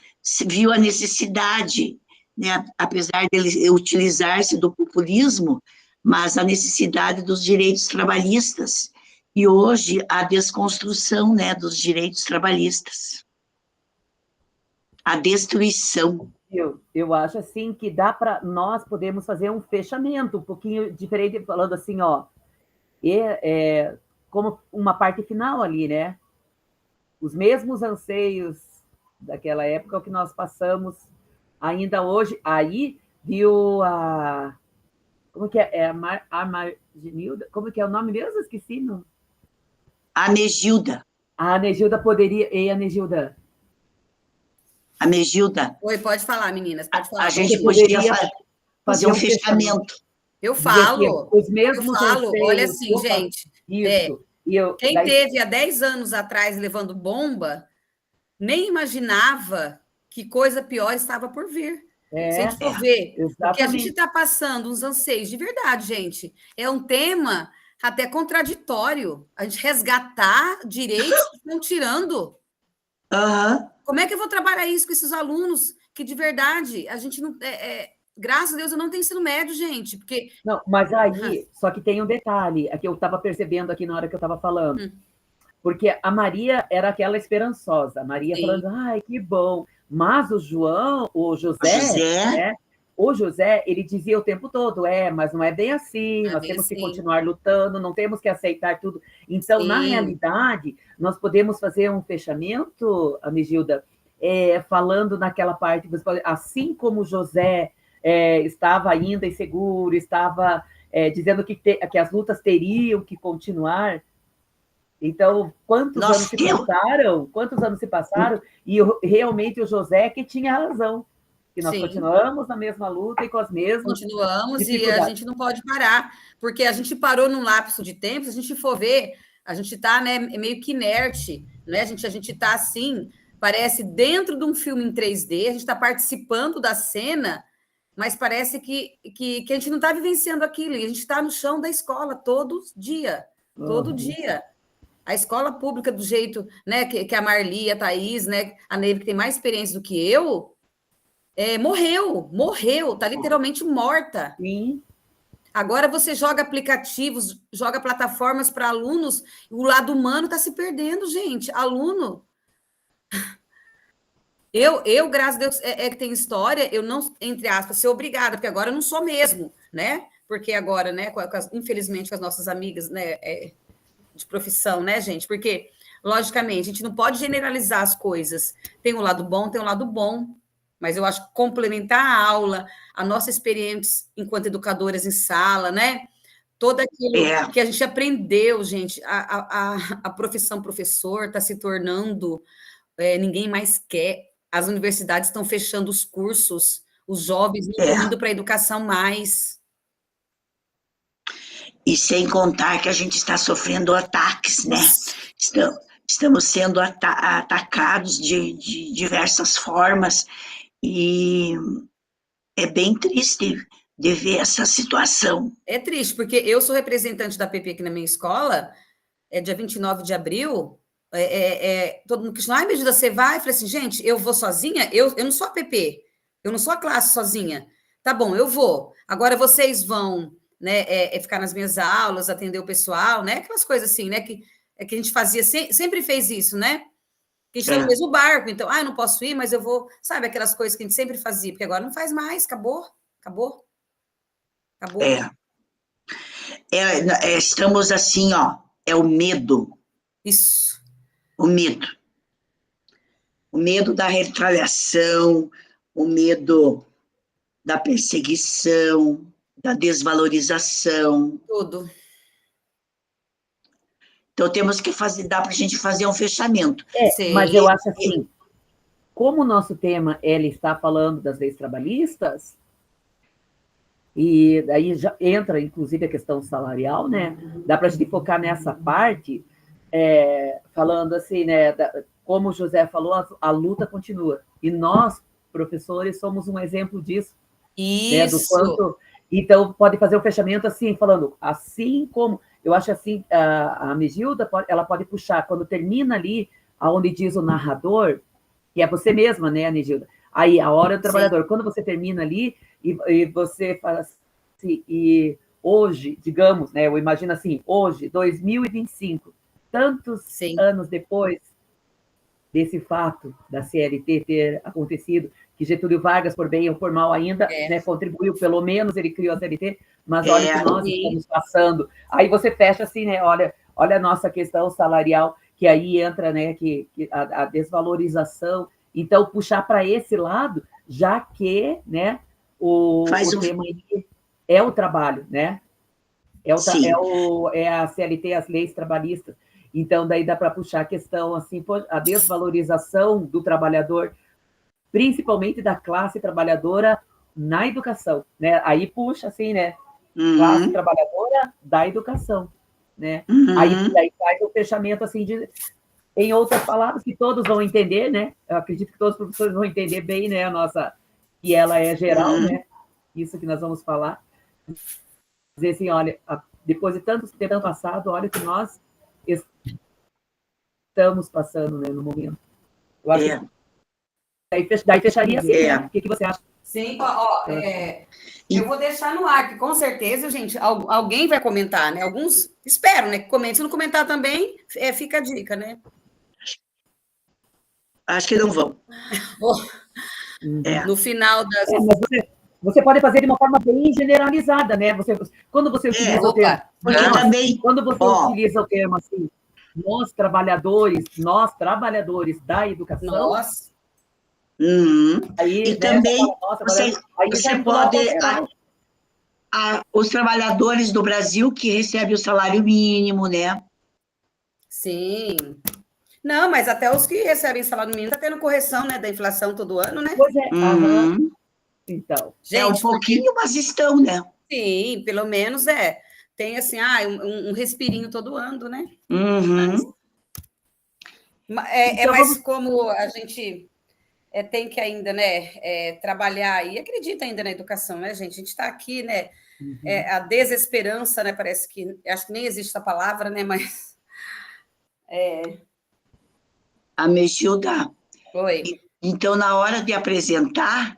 viu a necessidade, né, apesar dele utilizar-se do populismo, mas a necessidade dos direitos trabalhistas, e hoje a desconstrução, né, dos direitos trabalhistas, a destruição. Eu acho assim que dá para nós podemos fazer um fechamento um pouquinho diferente, falando assim, ó, como uma parte final ali, né? Os mesmos anseios daquela época, o que nós passamos ainda hoje. Aí viu a... Como que é? A Marginilda? Como que é o nome mesmo? Esqueci. Não? A Negilda. A Negilda poderia... E a Negilda? A Negilda. Oi, pode falar, meninas. Pode falar. A gente poderia fazer um fechamento. Eu falo. Os mesmos anseios. Olha assim, gente. Isso. Quem teve há 10 anos atrás levando bomba, nem imaginava que coisa pior estava por vir. Se a gente for ver, o que a gente está passando, uns anseios de verdade, gente, é um tema até contraditório. A gente resgatar direitos que estão tirando. Como é que eu vou trabalhar isso com esses alunos que, de verdade, a gente não... graças a Deus, eu não tenho ensino médio, gente, porque... Não, mas aí, só que tem um detalhe, que eu estava percebendo aqui na hora que eu estava falando, porque a Maria era aquela esperançosa, a Maria falando, ai, que bom, mas o José, né, o José, ele dizia o tempo todo, mas não é bem assim, nós temos que continuar lutando, não temos que aceitar tudo. Então, na realidade, nós podemos fazer um fechamento, Amigilda, falando naquela parte, assim como o José... estava ainda inseguro, estava dizendo que as lutas teriam que continuar. Então, quantos anos se passaram, e realmente o José que tinha razão, que nós continuamos na mesma luta e com as mesmas continuamos, e a gente não pode parar, porque a gente parou num lapso de tempo, se a gente for ver, a gente está, né, meio que inerte, né? A gente está assim, parece dentro de um filme em 3D, a gente está participando da cena, mas parece que a gente não está vivenciando aquilo, e a gente está no chão da escola todo dia. A escola pública, do jeito, né, que a Marli, a Thaís, né, a Neiva, que tem mais experiência do que eu, morreu, está literalmente morta. Sim. Agora você joga aplicativos, joga plataformas para alunos, o lado humano está se perdendo, gente. Aluno. Eu, graças a Deus, que tenho história, eu não, entre aspas, ser obrigada, porque agora eu não sou mesmo, né? Porque agora, né, infelizmente, com as nossas amigas, né, de profissão, né, gente? Porque, logicamente, a gente não pode generalizar as coisas. Tem um lado bom, mas eu acho que complementar a aula, a nossa experiência enquanto educadoras em sala, né? Todo aquilo que a gente aprendeu, gente, a profissão professor está se tornando, ninguém mais quer. As universidades estão fechando os cursos, os jovens não estão indo para a educação mais. E sem contar que a gente está sofrendo ataques, né? Estamos sendo atacados de diversas formas, e é bem triste de ver essa situação. É triste, porque eu sou representante da PP aqui na minha escola, dia 29 de abril, todo mundo questionou, me ajuda, você vai? Eu falei assim, gente, eu vou sozinha? Eu não sou a PP, eu não sou a classe sozinha. Tá bom, eu vou. Agora vocês vão, né, ficar nas minhas aulas, atender o pessoal, né? Aquelas coisas assim, né? Que a gente fazia, sempre fez isso, né? Que a gente não fez o barco, então, eu não posso ir, mas eu vou, sabe, aquelas coisas que a gente sempre fazia, porque agora não faz mais, acabou. Estamos assim, ó, é o medo. Isso. O medo. O medo da retaliação, o medo da perseguição, da desvalorização. Tudo. Então, temos que dá para a gente fazer um fechamento. Mas eu acho assim, como o nosso tema, ele está falando das leis trabalhistas, e daí já entra, inclusive, a questão salarial, né? Dá para a gente focar nessa parte, falando assim, né? Como o José falou, a luta continua. E nós, professores, somos um exemplo disso. Isso. Né, do quanto... Então, pode fazer o fechamento assim, falando, assim como... Eu acho assim, a Megilda, ela pode puxar, quando termina ali, onde diz o narrador, que é você mesma, né, Megilda? Aí, a hora do trabalhador. Quando você termina ali, e você fala assim, e hoje, digamos, né, eu imagino assim, hoje, 2025, tantos anos depois desse fato da CLT ter acontecido, que Getúlio Vargas, por bem ou por mal ainda, né, contribuiu, pelo menos ele criou a CLT, mas olha o que nós estamos passando. Aí você fecha assim, né, olha a nossa questão salarial, que aí entra, né, que a desvalorização. Então, puxar para esse lado, já que, né, o tema aí é o trabalho, né? É a CLT, as leis trabalhistas. Então, daí dá para puxar a questão, assim, a desvalorização do trabalhador, principalmente da classe trabalhadora na educação, né? Aí puxa, assim, né? Classe trabalhadora da educação, né? Aí faz o fechamento, assim, em outras palavras, que todos vão entender, né? Eu acredito que todos os professores vão entender bem, né? A nossa, que ela é geral, né? Isso que nós vamos falar. Dizer assim, olha, depois de tanto tempo passado, olha o que nós estamos passando, né, no momento. Eu acho que daí fecharia assim, né? O que você acha? Sim, eu vou deixar no ar, que com certeza, gente, alguém vai comentar, né? Alguns, espero, né, que comente. Se não comentar também, fica a dica, né? Acho que não vão. No final das... Você pode fazer de uma forma bem generalizada, né? Quando você utiliza o termo... Quando você utiliza o termo assim, nós trabalhadores da educação... Nossa. Aí, e também você pode... os trabalhadores do Brasil que recebem o salário mínimo, né? Sim. Não, mas até os que recebem salário mínimo está tendo correção, né, da inflação todo ano, né? Pois é. Então, gente, um pouquinho, mas estão, né? Sim, pelo menos tem assim, um respirinho todo ano, né? Então, mas como a gente tem que ainda, né, trabalhar e acredita ainda na educação, né, gente? A gente está aqui, né? A desesperança, né? Parece que acho que nem existe essa palavra, né? Mas A Mexilda, oi. então, na hora de apresentar,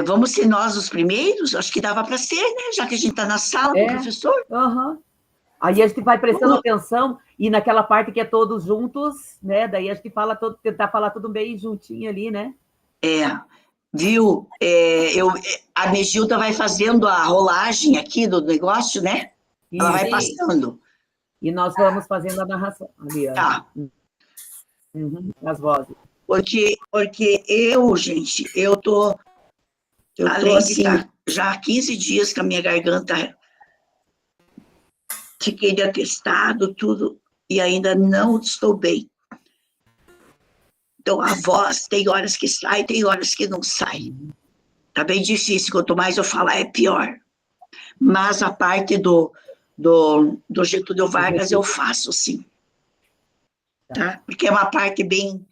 vamos ser nós os primeiros? Acho que dava para ser, né? Já que a gente está na sala com o professor. Aham. Aí a gente vai prestando atenção e naquela parte que é todos juntos, né? Daí a gente tentar falar tudo bem juntinho ali, né? Viu? A Megilda vai fazendo a rolagem aqui do negócio, né? Ela vai passando. E nós vamos fazendo a narração ali, ó. Tá. As vozes. Porque gente, eu tô assim, já há 15 dias com a minha garganta. Fiquei de atestado, tudo, e ainda não estou bem. Então, a voz tem horas que sai, tem horas que não sai. Tá bem difícil, quanto mais eu falar, é pior. Mas a parte do Getúlio Vargas eu faço, sim. Tá? Porque é uma parte bem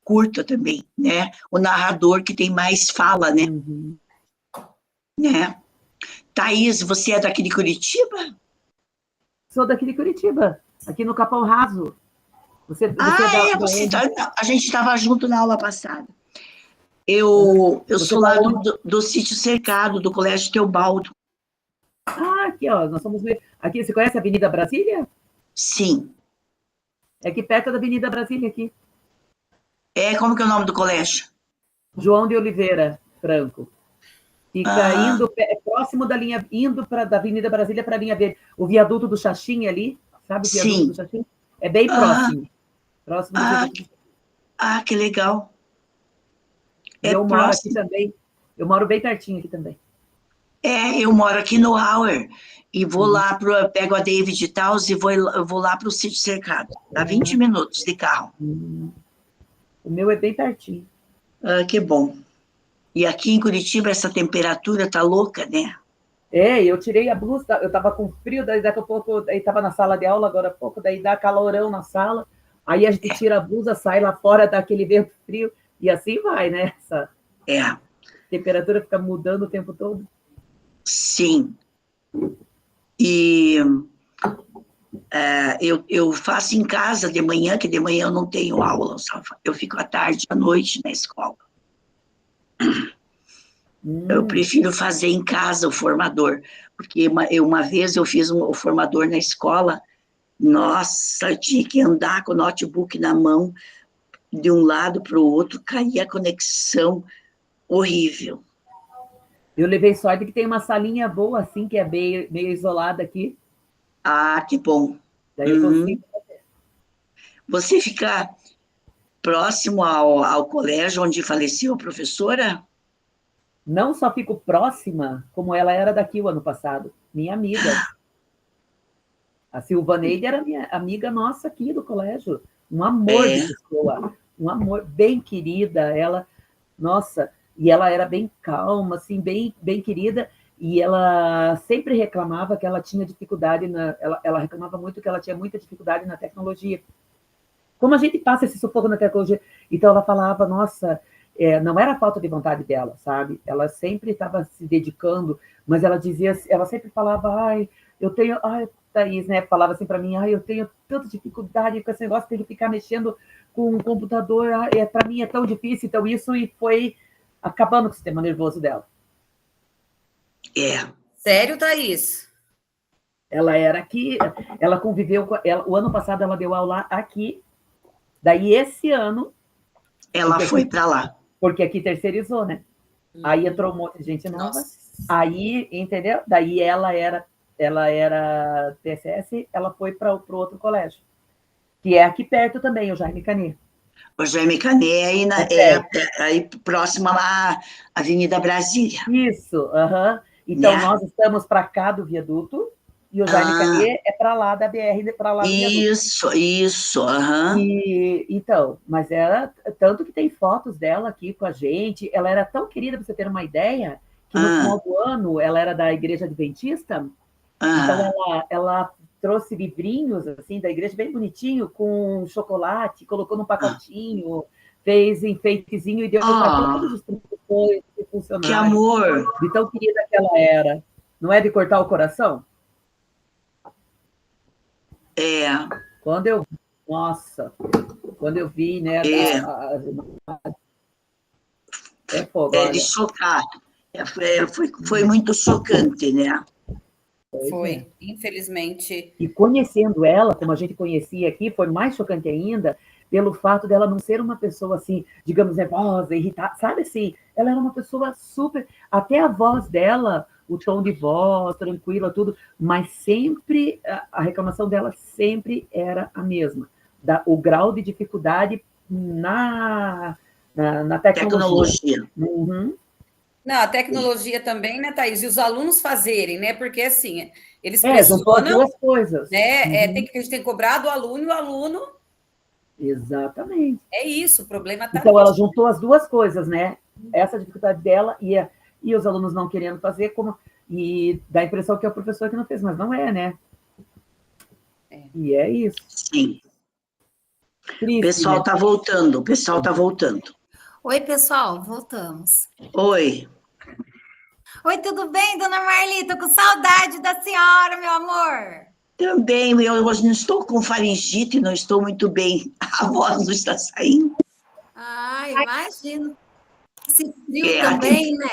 curta também, né? O narrador que tem mais fala, né? Né? Thaís, você é daqui de Curitiba? Sou daqui de Curitiba, aqui no Capão Raso. A gente estava junto na aula passada. Eu sou lá do sítio cercado, do Colégio Teobaldo. Aqui, ó, nós somos... Aqui, você conhece a Avenida Brasília? Sim. É aqui perto da Avenida Brasília, aqui. Como que é o nome do colégio? João de Oliveira Franco. Fica indo, próximo da linha, da Avenida Brasília para a linha verde. O viaduto do Xaxim ali, sabe o viaduto do Xaxim? É bem próximo. Próximo do viaduto. Que legal. Eu moro aqui também. Eu moro bem pertinho aqui também. Eu moro aqui no Auer. E vou lá, pego a David Taus e vou lá para o sítio cercado. Dá 20 minutos de carro. O meu é bem pertinho. Que bom. E aqui em Curitiba, essa temperatura tá louca, né? Eu tirei a blusa, eu tava com frio, daí daqui a pouco, aí tava na sala de aula agora há pouco, daí dá calorão na sala, aí a gente tira a blusa, sai lá fora, dá aquele vento frio, e assim vai, né? Essa temperatura fica mudando o tempo todo. Sim. E eu faço em casa de manhã, que de manhã eu não tenho aula, eu fico à tarde, à noite na escola. Eu prefiro fazer em casa o formador, porque uma vez eu fiz o formador na escola, nossa, eu tinha que andar com o notebook na mão, de um lado para o outro, caía a conexão, horrível. Eu levei sorte que tem uma salinha boa, assim, que é meio isolada aqui. Que bom. Daí eu consigo fazer. Você fica próximo ao colégio onde faleceu a professora? Não só fico próxima, como ela era daqui o ano passado, minha amiga. A Silvaneide era minha amiga nossa aqui do colégio. Um amor de pessoa, um amor, bem querida. Ela, nossa, e ela era bem calma, assim, bem, bem querida, e ela sempre reclamava que ela tinha dificuldade, ela reclamava muito que ela tinha muita dificuldade na tecnologia. Como a gente passa esse sufoco na tecnologia? Então ela falava, nossa... não era falta de vontade dela, sabe? Ela sempre estava se dedicando, mas ela sempre falava, Thaís, né? Falava assim para mim, eu tenho tanta dificuldade com esse negócio, tenho que ficar mexendo com o computador, para mim é tão difícil, então isso, e foi acabando com o sistema nervoso dela. Sério, Thaís? Ela era aqui, ela conviveu, o ano passado ela deu aula aqui, daí esse ano... Ela foi para lá. Porque aqui terceirizou, né? Aí entrou um monte de gente nova. Aí, entendeu? Daí ela era TSS, ela foi para o outro colégio, que é aqui perto também, o Jaime Canet. O Jaime Canet aí próximo à Avenida Brasília. Isso, Então, nós estamos para cá do viaduto, e o Jaime Canet é para lá da BR, para lá do viaduto. Isso. Então, mas ela, tanto que tem fotos dela aqui com a gente, ela era tão querida, para você ter uma ideia, que no final do ano, ela era da Igreja Adventista, então ela trouxe livrinhos, assim, da igreja, bem bonitinho, com chocolate, colocou num pacotinho, fez enfeitezinho e deu para todos os professores e funcionários. Que amor! De tão querida que ela era. Não é de cortar o coração? É. Quando eu vi, né? É fogo, É de chocar. Foi muito chocante, né? Foi, infelizmente. E conhecendo ela, como a gente conhecia aqui, foi mais chocante ainda pelo fato dela não ser uma pessoa assim, digamos, nervosa, irritada, sabe assim? Ela era uma pessoa super... Até a voz dela, o tom de voz, tranquila, tudo, mas sempre, a reclamação dela sempre era a mesma. O grau de dificuldade na tecnologia. Uhum. Não, a tecnologia também, né, Thaís? E os alunos fazerem, né? Porque, assim, eles juntou as duas coisas. Né? A gente tem que cobrar do aluno e o aluno... Exatamente. É isso, o problema está... Então, ela juntou as duas coisas, né? Essa dificuldade dela e os alunos não querendo fazer, e dá a impressão que é o professor que não fez, mas não é, né? E é isso. Sim. Triste, o pessoal está voltando, o pessoal está voltando. Oi, pessoal, voltamos. Oi. Oi, tudo bem, dona Marli? Tô com saudade da senhora, meu amor. Também, eu hoje não estou com faringite, não estou muito bem. A voz não está saindo. Ah, imagino. Esse frio também, né?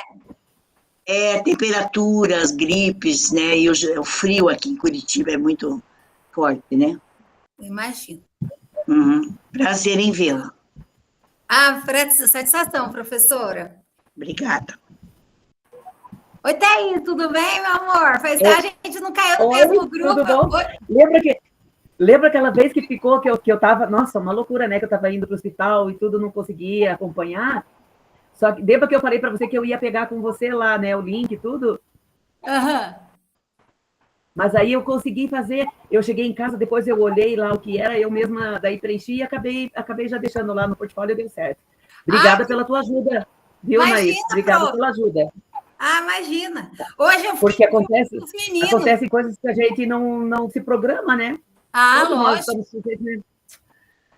Temperaturas, gripes, né? E o frio aqui em Curitiba é muito forte, né? Imagino. Uhum. Prazer em vê-la. Satisfação, professora. Obrigada. Oi, Thaís, tudo bem, meu amor? A gente não caiu no mesmo grupo. Tudo bom? Lembra aquela vez que ficou, que eu tava... Nossa, uma loucura, né? Que eu tava indo pro hospital e tudo, não conseguia acompanhar. Só que lembra que eu falei para você que eu ia pegar com você lá, né? O link e tudo? Aham. Mas aí eu consegui fazer, eu cheguei em casa, depois eu olhei lá o que era, eu mesma daí preenchi e acabei já deixando lá no portfólio e deu certo. Obrigada pela tua ajuda, viu, Naís? Obrigada pela ajuda. Imagina. Hoje eu Porque acontecem coisas que a gente não se programa, né? Lógico. Nós estamos sujeitos,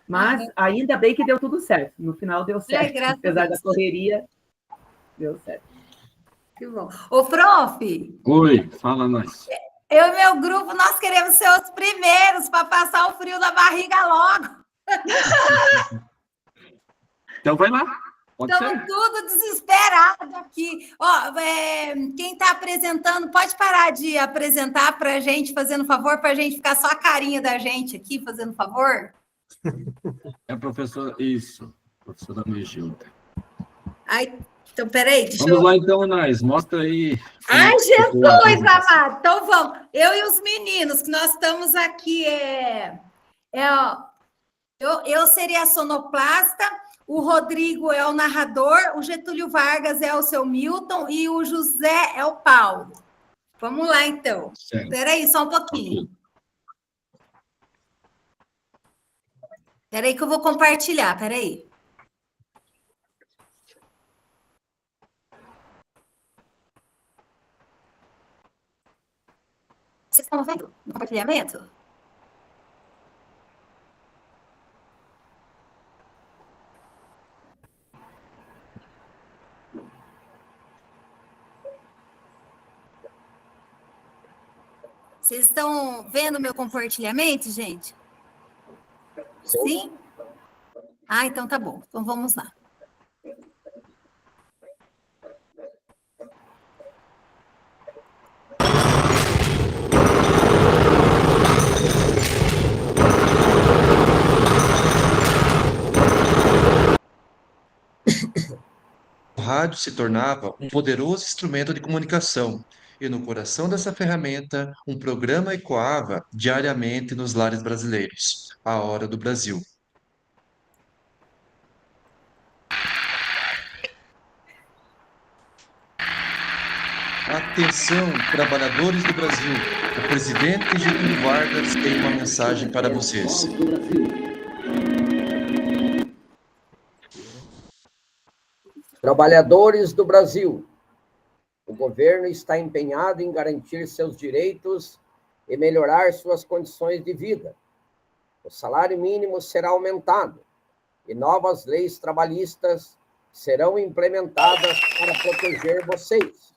mas ainda bem que deu tudo certo. No final deu certo. Apesar da correria, deu certo. Que bom. Ô, prof. Oi, fala nós. Eu e meu grupo, nós queremos ser os primeiros para passar o frio na barriga logo. Então vai lá. Estamos tudo desesperados aqui. Quem está apresentando, pode parar de apresentar para a gente, fazendo favor, para a gente ficar só a carinha da gente aqui, fazendo favor? É a professora, isso, professora Megilda. Então, peraí, Vamos lá então, Anais, mostra aí. Jesus amado! Então, vamos. Eu e os meninos, que nós estamos aqui, eu seria a sonoplasta, o Rodrigo é o narrador, o Getúlio Vargas é o seu Milton e o José é o Paulo. Vamos lá, então. Espera aí, só um pouquinho. Espera aí que eu vou compartilhar, espera aí. Vocês estão vendo no compartilhamento? Vocês estão vendo meu compartilhamento, gente? Sim? Então tá bom. Então vamos lá. O rádio se tornava um poderoso instrumento de comunicação, e no coração dessa ferramenta, um programa ecoava diariamente nos lares brasileiros, a Hora do Brasil. Atenção, trabalhadores do Brasil, o presidente Getúlio Vargas tem uma mensagem para vocês. Trabalhadores do Brasil, o governo está empenhado em garantir seus direitos e melhorar suas condições de vida. O salário mínimo será aumentado, e novas leis trabalhistas serão implementadas para proteger vocês.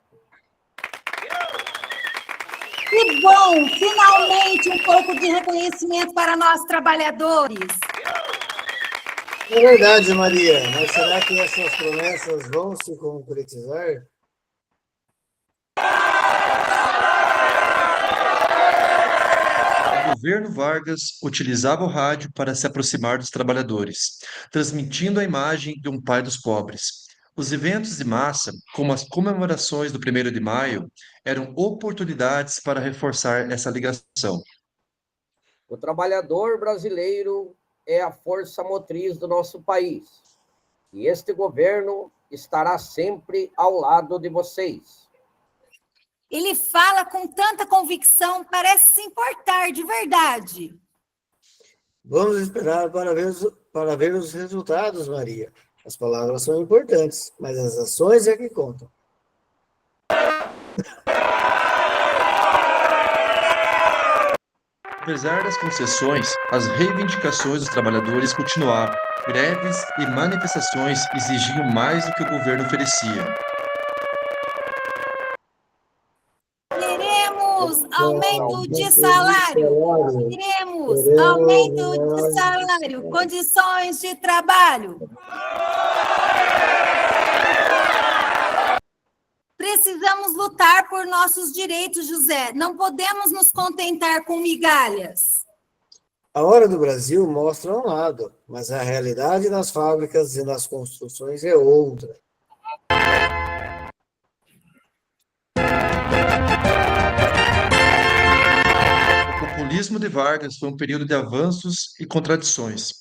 Que bom! Finalmente um pouco de reconhecimento para nós trabalhadores. É verdade, Maria, mas será que essas promessas vão se concretizar? O governo Vargas utilizava o rádio para se aproximar dos trabalhadores, transmitindo a imagem de um pai dos pobres. Os eventos de massa, como as comemorações do 1º de maio, eram oportunidades para reforçar essa ligação. O trabalhador brasileiro é a força motriz do nosso país, e este governo estará sempre ao lado de vocês. Ele fala com tanta convicção, parece se importar de verdade. Vamos esperar para ver os resultados, Maria. As palavras são importantes, mas as ações é que contam. Apesar das concessões, as reivindicações dos trabalhadores continuavam. Greves e manifestações exigiam mais do que o governo oferecia. Queremos aumento de salário. Queremos aumento de salário. Condições de trabalho. Precisamos lutar por nossos direitos, José. Não podemos nos contentar com migalhas. A Hora do Brasil mostra um lado, mas a realidade nas fábricas e nas construções é outra. O populismo de Vargas foi um período de avanços e contradições.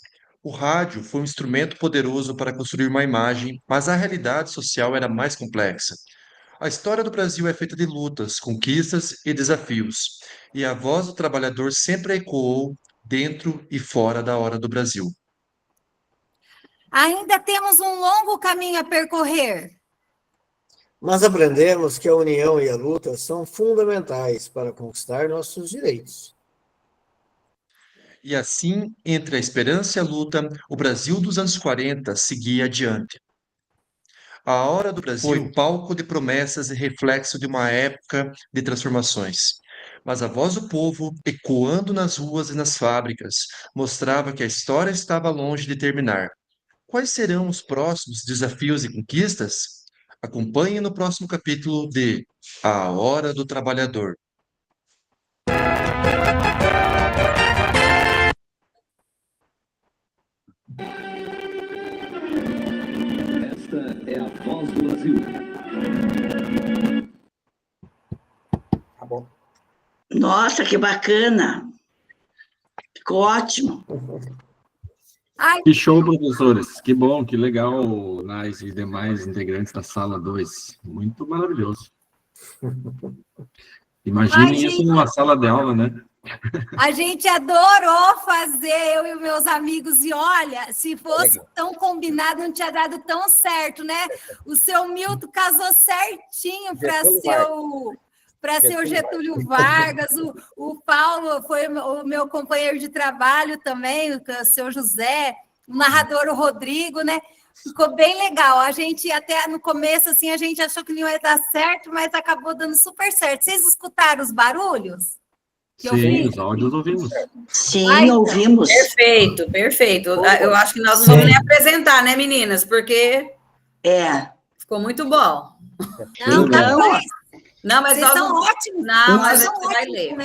O rádio foi um instrumento poderoso para construir uma imagem, mas a realidade social era mais complexa. A história do Brasil é feita de lutas, conquistas e desafios, e a voz do trabalhador sempre ecoou dentro e fora da Hora do Brasil. Ainda temos um longo caminho a percorrer. Mas aprendemos que a união e a luta são fundamentais para conquistar nossos direitos. E assim, entre a esperança e a luta, o Brasil dos anos 40 seguia adiante. A Hora do Brasil foi palco de promessas e reflexo de uma época de transformações. Mas a voz do povo, ecoando nas ruas e nas fábricas, mostrava que a história estava longe de terminar. Quais serão os próximos desafios e conquistas? Acompanhe no próximo capítulo de A Hora do Trabalhador. Esta é a Voz do Brasil. Tá bom. Nossa, que bacana. Ficou ótimo. Que show, professores. Que bom, que legal, Nais e demais integrantes da sala 2. Muito maravilhoso. Imaginem isso numa sala de aula, né? A gente adorou fazer, eu e meus amigos, e olha, se fosse tão combinado, não tinha dado tão certo, né? O seu Milton casou certinho para ser o Getúlio Vargas, o Paulo foi o meu companheiro de trabalho também, o seu José, o narrador, o Rodrigo, né? Ficou bem legal. A gente até no começo, assim, a gente achou que não ia dar certo, mas acabou dando super certo. Vocês escutaram os barulhos? Sim, os áudios ouvimos. Sim, ouvimos. Perfeito, perfeito. Eu acho que nós não vamos nem apresentar, né, meninas? Porque ficou muito bom. Não, mas vocês nós são ótimos. Não, mas você vai ler.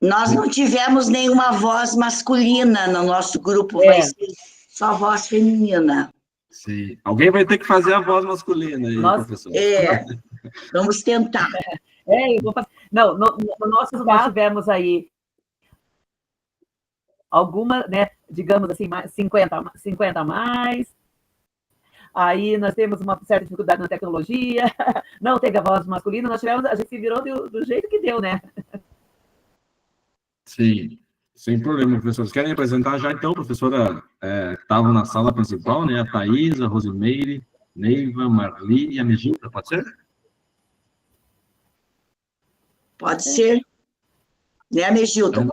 Nós não tivemos nenhuma voz masculina no nosso grupo, vai ser só voz feminina. Sim. Alguém vai ter que fazer a voz masculina aí, professor. Vamos tentar. Eu vou fazer. Não, no nosso nós tivemos aí alguma, né, digamos assim, 50 a mais. Aí nós temos uma certa dificuldade na tecnologia, não teve a voz masculina, a gente se virou do jeito que deu, né? Sim, sem problema, professores. Querem apresentar já, então, professora? Estavam na sala principal, né? A Thaís, a Rosimeire, Neiva, Marli e a Megilda, pode ser? Pode ser. Né, Megilda?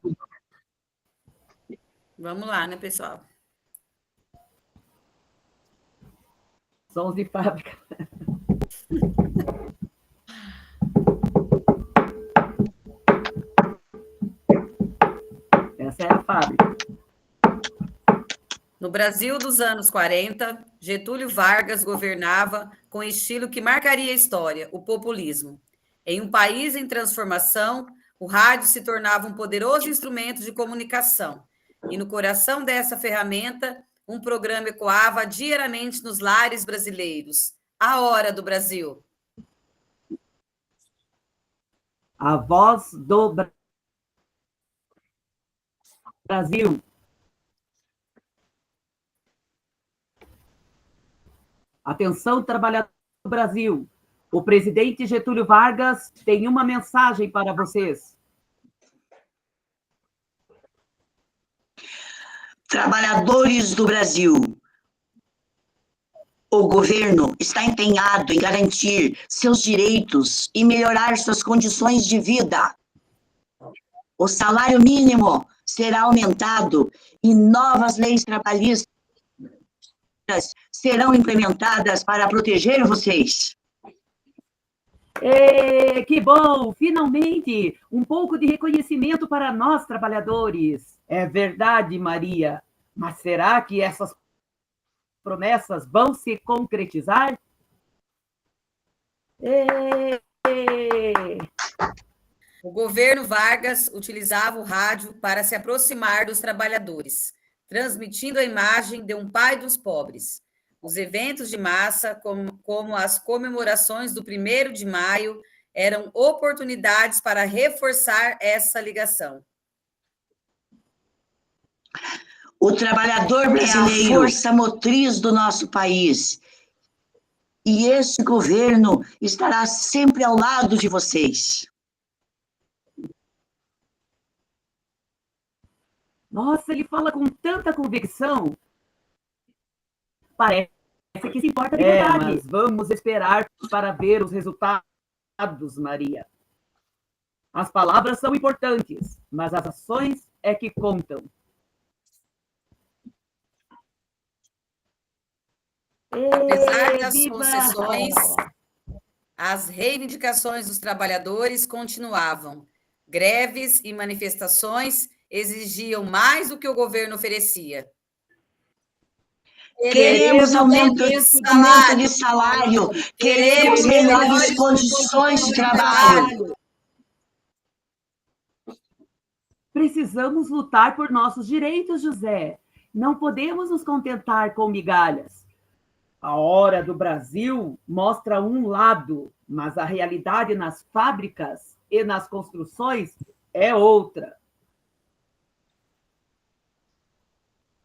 Vamos lá, né, pessoal? Sons de fábrica. Essa é a fábrica. No Brasil dos anos 40, Getúlio Vargas governava com o estilo que marcaria a história, o populismo. Em um país em transformação, o rádio se tornava um poderoso instrumento de comunicação. E no coração dessa ferramenta, um programa ecoava diariamente nos lares brasileiros. A Hora do Brasil. A Voz do Brasil. Atenção, trabalhador do Brasil. O presidente Getúlio Vargas tem uma mensagem para vocês. Trabalhadores do Brasil, o governo está empenhado em garantir seus direitos e melhorar suas condições de vida. O salário mínimo será aumentado e novas leis trabalhistas serão implementadas para proteger vocês. Que bom! Finalmente, um pouco de reconhecimento para nós, trabalhadores. É verdade, Maria. Mas será que essas promessas vão se concretizar? O governo Vargas utilizava o rádio para se aproximar dos trabalhadores, transmitindo a imagem de um pai dos pobres. Os eventos de massa, como as comemorações do 1º de maio, eram oportunidades para reforçar essa ligação. O trabalhador brasileiro é a força motriz do nosso país. E esse governo estará sempre ao lado de vocês. Nossa, ele fala com tanta convicção. Parece que se importa de verdade. Mas vamos esperar para ver os resultados, Maria. As palavras são importantes, mas as ações é que contam. Apesar das concessões, as reivindicações dos trabalhadores continuavam. Greves e manifestações exigiam mais do que o governo oferecia. Queremos aumento de salário, queremos melhores condições de trabalho. Precisamos lutar por nossos direitos, José. Não podemos nos contentar com migalhas. A Hora do Brasil mostra um lado, mas a realidade nas fábricas e nas construções é outra.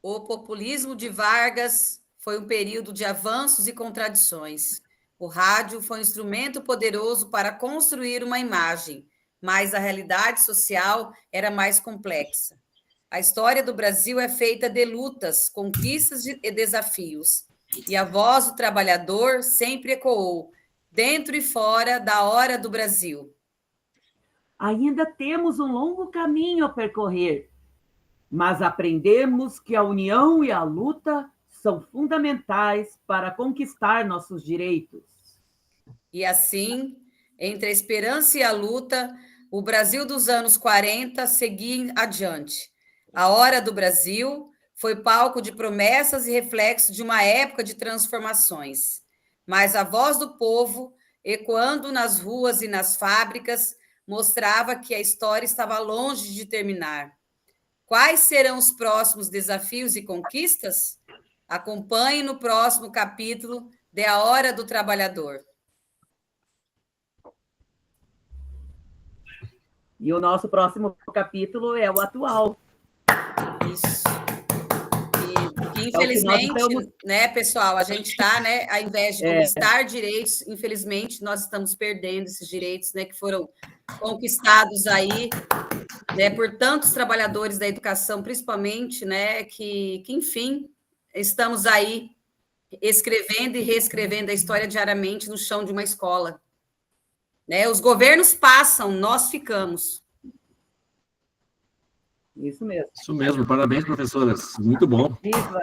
O populismo de Vargas foi um período de avanços e contradições. O rádio foi um instrumento poderoso para construir uma imagem, mas a realidade social era mais complexa. A história do Brasil é feita de lutas, conquistas e desafios. E a voz do trabalhador sempre ecoou, dentro e fora da Hora do Brasil. Ainda temos um longo caminho a percorrer, mas aprendemos que a união e a luta são fundamentais para conquistar nossos direitos. E assim, entre a esperança e a luta, o Brasil dos anos 40 seguia adiante. A Hora do Brasil foi palco de promessas e reflexo de uma época de transformações. Mas a voz do povo, ecoando nas ruas e nas fábricas, mostrava que a história estava longe de terminar. Quais serão os próximos desafios e conquistas? Acompanhe no próximo capítulo de A Hora do Trabalhador. E o nosso próximo capítulo é o atual. Isso. E infelizmente, né, pessoal, a gente está, né, ao invés de conquistar direitos, infelizmente, nós estamos perdendo esses direitos, né, que foram conquistados aí, né, por tantos trabalhadores da educação, principalmente, né, que enfim, estamos aí escrevendo e reescrevendo a história diariamente no chão de uma escola. Né? Os governos passam, nós ficamos. Isso mesmo. Isso mesmo, parabéns, professoras. Muito bom. Viva!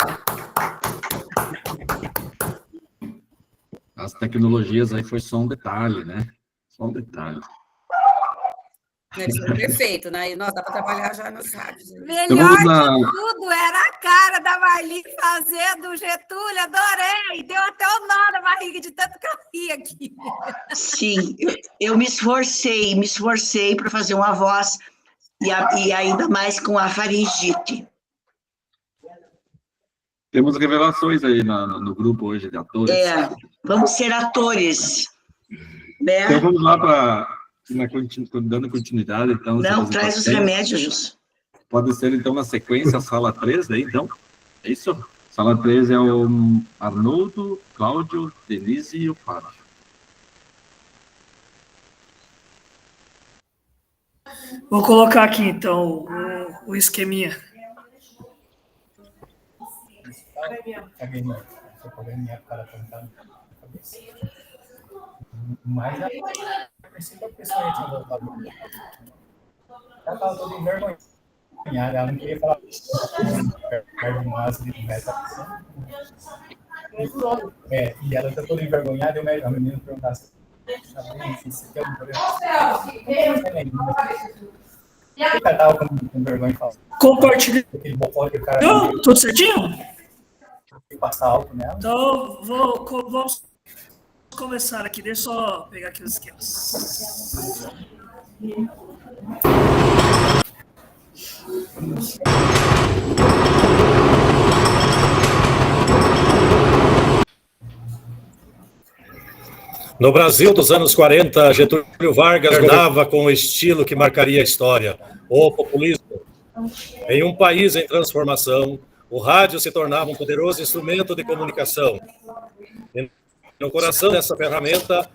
as tecnologias aí foi só um detalhe, né? Só um detalhe. Perfeito, né? Nossa, dá para trabalhar já nas rádios. Melhor de tudo era a cara da Marli fazendo o Getúlio, adorei! Deu até o nó na barriga de tanto que eu ri aqui. Sim, eu me esforcei para fazer uma voz, e ainda mais com a faringite. Temos revelações aí no grupo hoje de atores. Vamos ser atores. Né? Então vamos lá para... dando continuidade, então... Não, traz os remédios, Jus. Pode ser, então, na sequência, a sala 3, aí, então? É isso? Sala 3 é o Arnoldo, Cláudio, Denise e o Fábio. Vou colocar aqui, então, o esqueminha. Mas a pessoa tinha voltado. Ela estava toda envergonhada, ela não queria falar perto de nós, de e ela está toda envergonhada, e a menina perguntou assim, se você tem algum problema? Ela estava com vergonha de falar. Compartilha. Tudo certinho? Passar alto nela. Então, vamos começar aqui. Deixa eu só pegar aqui os esquemas. No Brasil dos anos 40, Getúlio Vargas governava com o estilo que marcaria a história, o populismo. Em um país em transformação, o rádio se tornava um poderoso instrumento de comunicação. E no coração dessa ferramenta,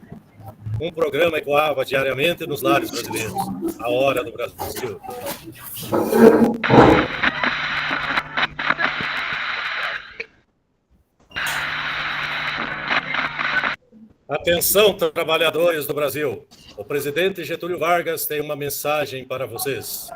um programa ecoava diariamente nos lares brasileiros, a Hora do Brasil. Atenção, trabalhadores do Brasil. O presidente Getúlio Vargas tem uma mensagem para vocês.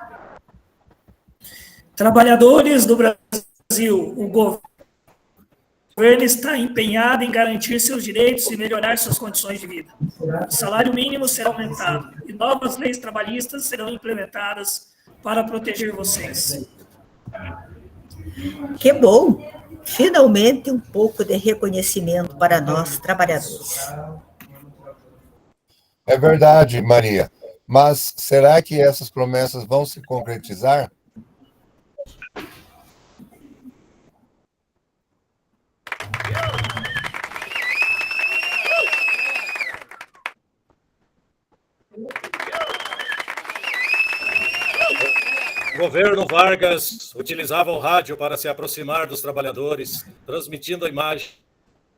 Trabalhadores do Brasil, o governo está empenhado em garantir seus direitos e melhorar suas condições de vida. O salário mínimo será aumentado e novas leis trabalhistas serão implementadas para proteger vocês. Que bom! Finalmente um pouco de reconhecimento para nós, trabalhadores. É verdade, Maria. Mas será que essas promessas vão se concretizar? O governo Vargas utilizava o rádio para se aproximar dos trabalhadores, transmitindo a imagem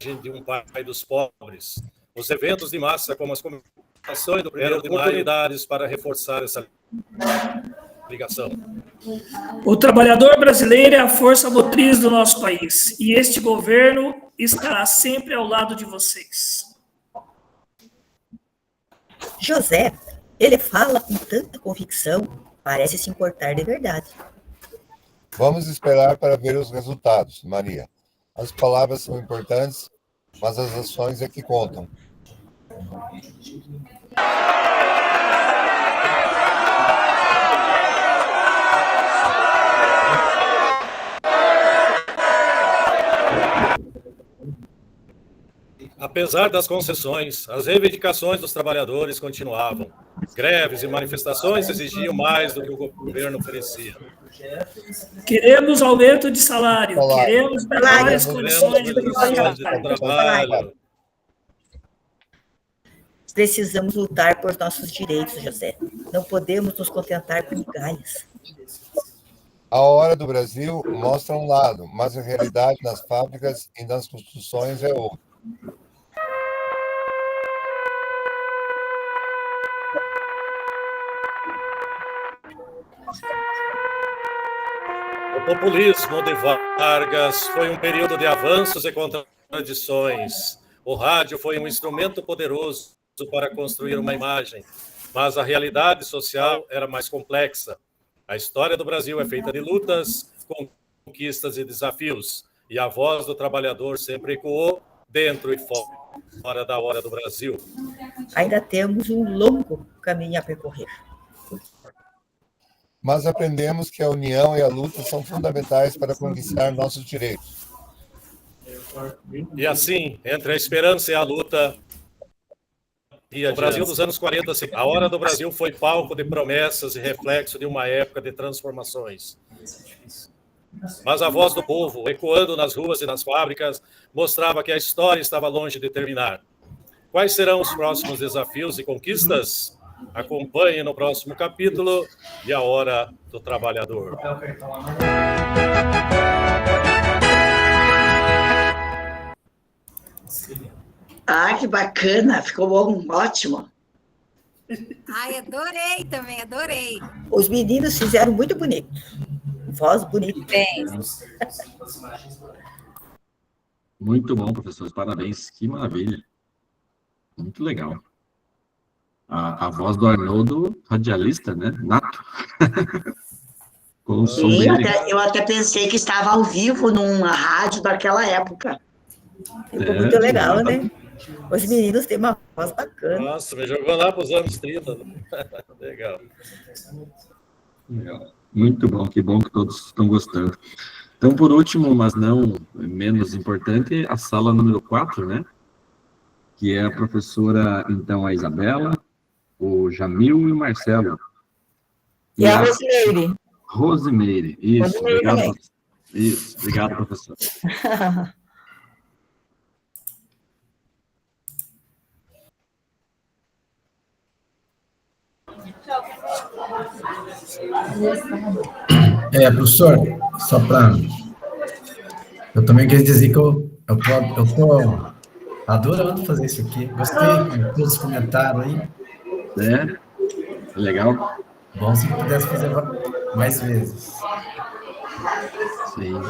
de um pai dos pobres. Os eventos de massa, como as comemorações do 1º de maio, para reforçar essa ligação. O trabalhador brasileiro é a força motriz do nosso país, e este governo estará sempre ao lado de vocês. José, ele fala com tanta convicção, parece se importar de verdade. Vamos esperar para ver os resultados, Maria. As palavras são importantes, mas as ações é que contam. Apesar das concessões, as reivindicações dos trabalhadores continuavam. Greves e manifestações exigiam mais do que o governo oferecia. Queremos aumento de salário, queremos melhores condições de trabalho. Precisamos lutar por nossos direitos, José. Não podemos nos contentar com migalhas. A Hora do Brasil mostra um lado, mas a realidade nas fábricas e nas construções é outra. O populismo de Vargas foi um período de avanços e contradições. O rádio foi um instrumento poderoso para construir uma imagem, mas a realidade social era mais complexa. A história do Brasil é feita de lutas, conquistas e desafios, e a voz do trabalhador sempre ecoou dentro e fora Hora do Brasil. Ainda temos um longo caminho a percorrer. Mas aprendemos que a união e a luta são fundamentais para conquistar nossos direitos. E assim, entre a esperança e a luta, o Brasil dos anos 40, a Hora do Brasil foi palco de promessas e reflexo de uma época de transformações. Mas a voz do povo, ecoando nas ruas e nas fábricas, mostrava que a história estava longe de terminar. Quais serão os próximos desafios e conquistas? Acompanhe no próximo capítulo de A Hora do Trabalhador. Ah, que bacana, ficou bom, ótimo. Ai, adorei também, adorei. Os meninos fizeram muito bonito. Voz bonita. Bem. Muito bom, professores, parabéns, que maravilha. Muito legal. A voz do Arnoldo, radialista, né? Nato. Com o som Sim, dele. eu até pensei que estava ao vivo numa rádio daquela época. Ficou muito legal, né? Os meninos têm uma voz bacana. Nossa, me jogou lá para os anos 30. Legal. Legal. Muito bom, que bom que todos estão gostando. Então, por último, mas não menos importante, a sala número 4, né? Que é a professora, então, a Isabela, o Jamil e o Marcelo. E a Rosimeire. Rosimeire, isso. Rosimeire Obrigado, também. isso, obrigado, professor. Professor, só para... Eu também queria dizer que eu tô adorando fazer isso aqui. Gostei, todos comentaram aí. É, legal. Bom se pudesse fazer mais vezes. Sim.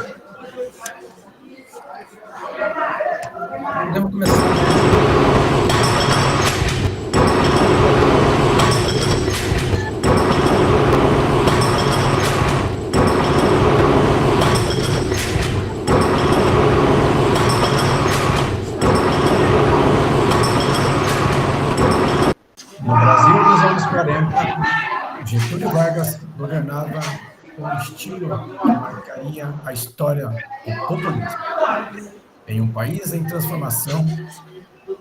Podemos começar. No Brasil dos anos 40, Getúlio Vargas governava com um estilo que marcaria a história do populismo. Em um país em transformação,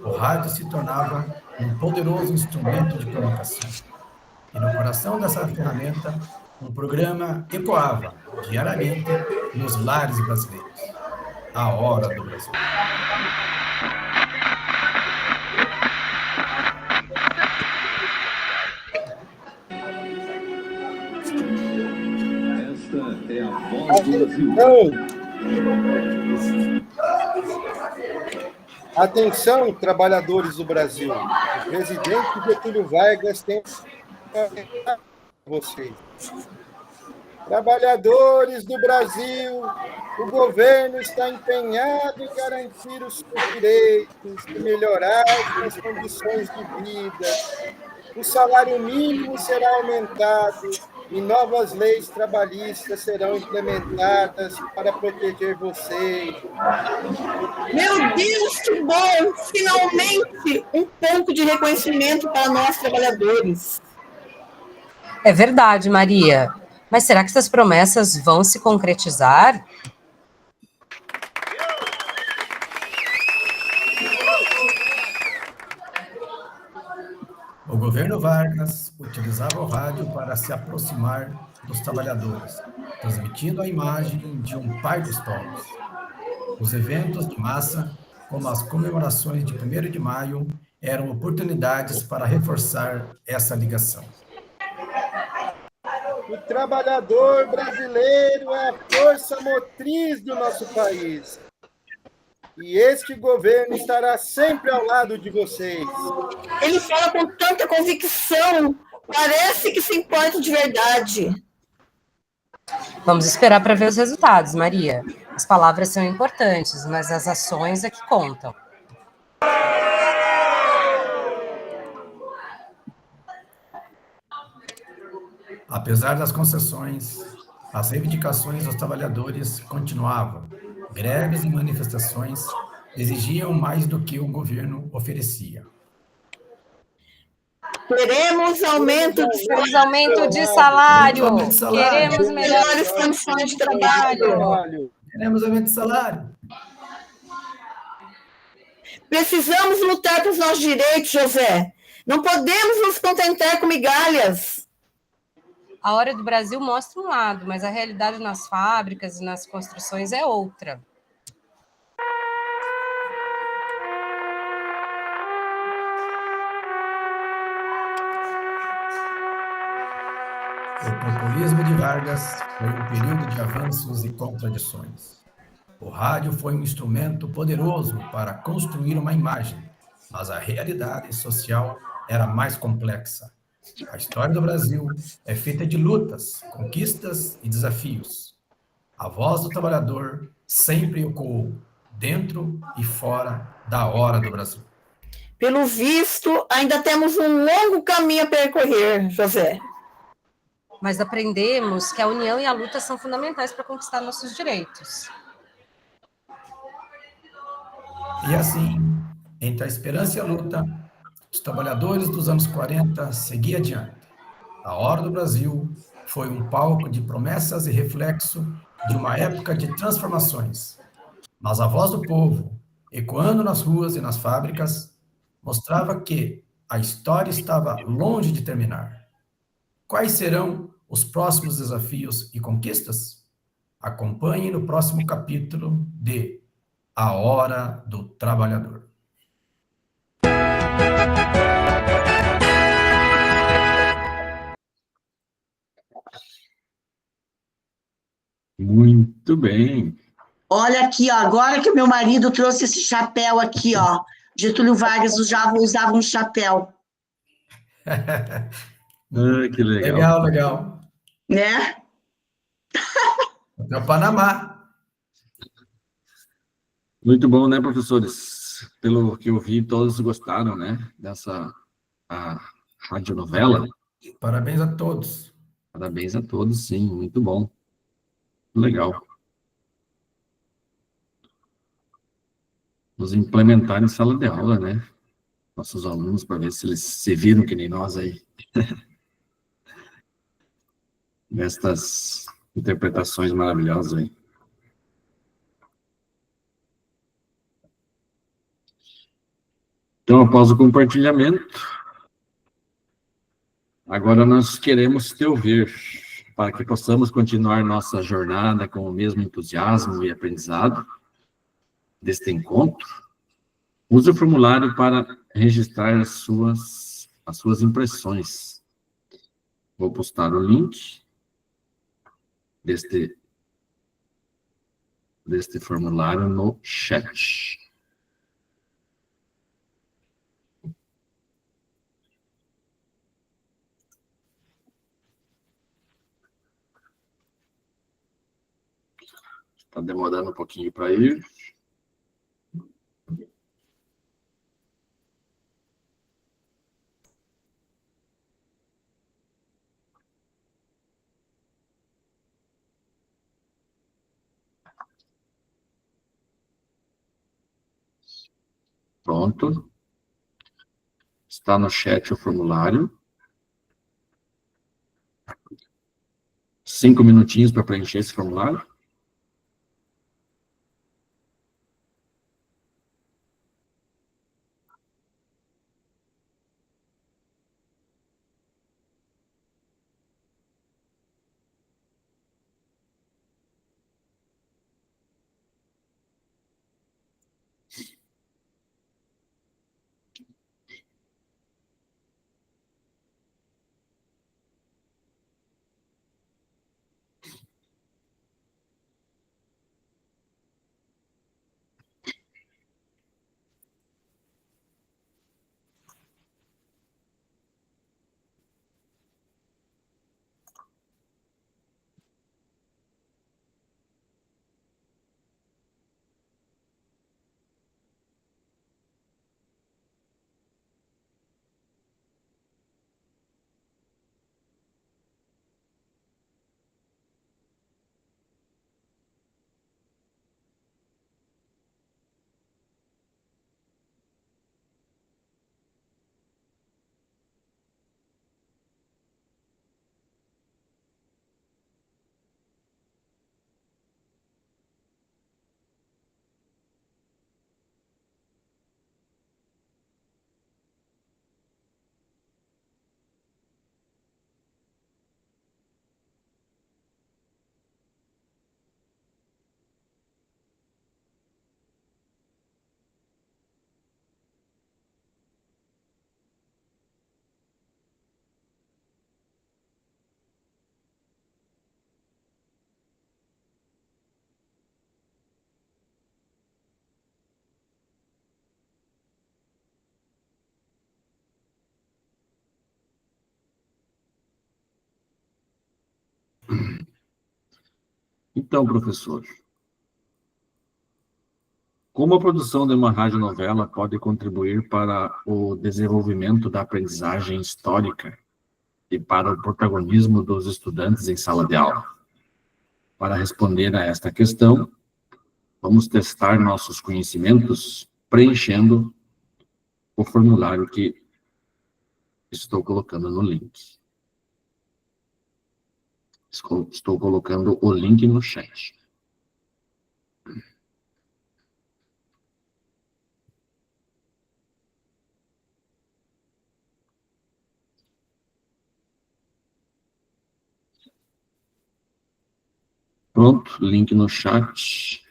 o rádio se tornava um poderoso instrumento de comunicação. E no coração dessa ferramenta, um programa ecoava diariamente nos lares brasileiros. A Hora do Brasil. Esta é a voz do Brasil. Atenção, trabalhadores do Brasil. O presidente Getúlio Vargas tem para vocês. Trabalhadores do Brasil, o governo está empenhado em garantir os seus direitos e melhorar as condições de vida. O salário mínimo será aumentado e novas leis trabalhistas serão implementadas para proteger vocês. Meu Deus, que bom! Finalmente, um pouco de reconhecimento para nós trabalhadores. É verdade, Maria. Mas será que essas promessas vão se concretizar? O governo Vargas utilizava o rádio para se aproximar dos trabalhadores, transmitindo a imagem de um pai dos povos. Os eventos de massa, como as comemorações de 1º de maio, eram oportunidades para reforçar essa ligação. O trabalhador brasileiro é a força motriz do nosso país. E este governo estará sempre ao lado de vocês. Ele fala com tanta convicção, parece que se importa de verdade. Vamos esperar para ver os resultados, Maria. As palavras são importantes, mas as ações é que contam. Apesar das concessões, as reivindicações dos trabalhadores continuavam. Greves e manifestações exigiam mais do que o governo oferecia. Queremos aumento de Queremos aumento de salário. Aumento de salário. Queremos melhores condições de trabalho. Queremos aumento de salário. Precisamos lutar pelos nossos direitos, José. Não podemos nos contentar com migalhas. A Hora do Brasil mostra um lado, mas a realidade nas fábricas e nas construções é outra. O populismo de Vargas foi um período de avanços e contradições. O rádio foi um instrumento poderoso para construir uma imagem, mas a realidade social era mais complexa. A história do Brasil é feita de lutas, conquistas e desafios. A voz do trabalhador sempre ecoou, dentro e fora da Hora do Brasil. Pelo visto, ainda temos um longo caminho a percorrer, José. Mas aprendemos que a união e a luta são fundamentais para conquistar nossos direitos. E assim, entre a esperança e a luta, os trabalhadores dos anos 40 seguiam adiante. A Hora do Brasil foi um palco de promessas e reflexo de uma época de transformações. Mas a voz do povo, ecoando nas ruas e nas fábricas, mostrava que a história estava longe de terminar. Quais serão os próximos desafios e conquistas? Acompanhe no próximo capítulo de A Hora do Trabalhador. Muito bem. Olha aqui, ó, agora que o meu marido trouxe esse chapéu aqui, ó. Getúlio Vargas usava um chapéu. Que legal. Legal. Né? É o Panamá. Muito bom, né, professores? Pelo que eu vi, todos gostaram, né, dessa radionovela. Parabéns a todos. Parabéns a todos, sim, muito bom. Legal. Vamos implementar em sala de aula, né? Nossos alunos, para ver se eles se viram que nem nós aí. Nestas interpretações maravilhosas aí. Então, após o compartilhamento, agora nós queremos te ouvir, para que possamos continuar nossa jornada com o mesmo entusiasmo e aprendizado deste encontro. Use o formulário para registrar as suas impressões. Vou postar o link deste formulário no chat. Está demorando um pouquinho para ir. Pronto. Está no chat o formulário. 5 minutinhos para preencher esse formulário. Então, professor, como a produção de uma radionovela pode contribuir para o desenvolvimento da aprendizagem histórica e para o protagonismo dos estudantes em sala de aula? Para responder a esta questão, vamos testar nossos conhecimentos preenchendo o formulário que estou colocando no link. Estou colocando o link no chat. Pronto, link no chat.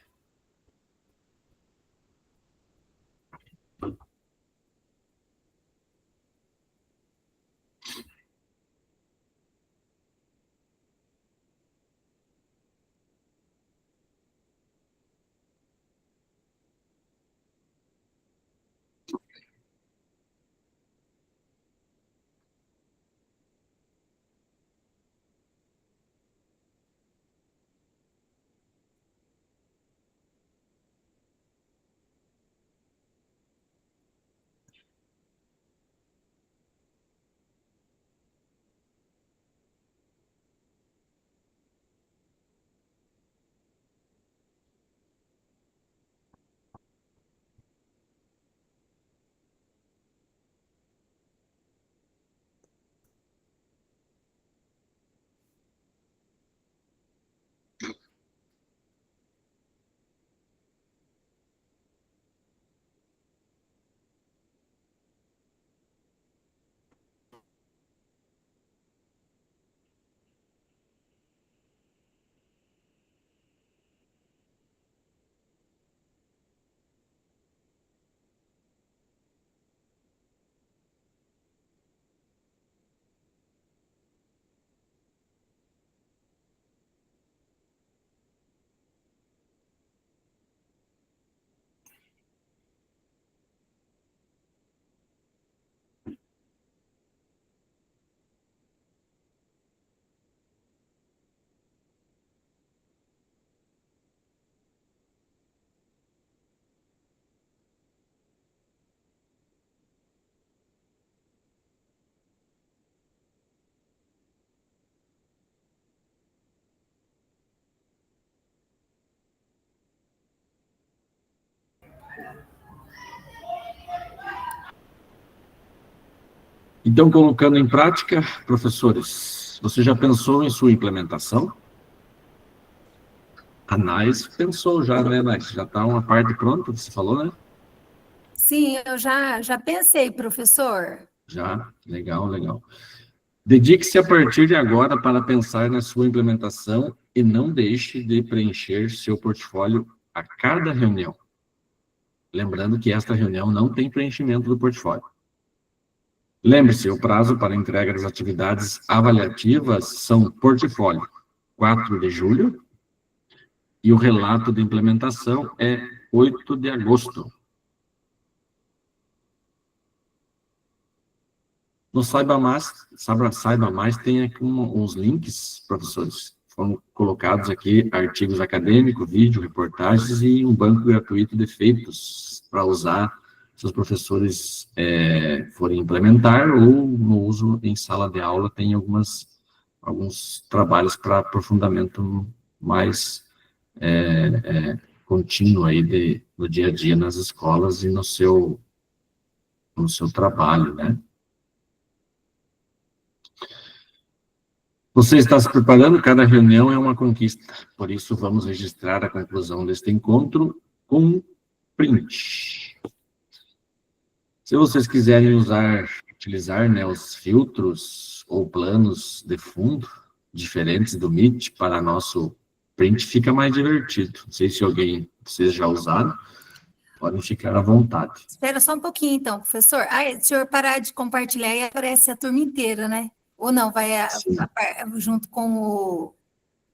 Então, colocando em prática, professores, você já pensou em sua implementação? A Nais pensou já, né, Nais? Já está uma parte pronta, você falou, né? Sim, eu já pensei, professor. Já, legal, legal. Dedique-se a partir de agora para pensar na sua implementação e não deixe de preencher seu portfólio a cada reunião. Lembrando que esta reunião não tem preenchimento do portfólio. Lembre-se, o prazo para entrega das atividades avaliativas são portfólio, 4 de julho, e o relato de implementação é 8 de agosto. No Saiba Mais tem aqui uns links, professores. Foram colocados aqui artigos acadêmicos, vídeo, reportagens e um banco gratuito de feitos para usar se os professores forem implementar ou no uso em sala de aula tem alguns trabalhos para aprofundamento mais contínuo aí do dia a dia nas escolas e no seu trabalho, né? Você está se preparando? Cada reunião é uma conquista. Por isso, vamos registrar a conclusão deste encontro com um print. Se vocês quiserem utilizar, né, os filtros ou planos de fundo diferentes do Meet para nosso print, fica mais divertido. Não sei se vocês já usaram, podem ficar à vontade. Espera só um pouquinho, então, professor. Se o senhor parar de compartilhar, aí aparece a turma inteira, né? Ou não, vai junto com o...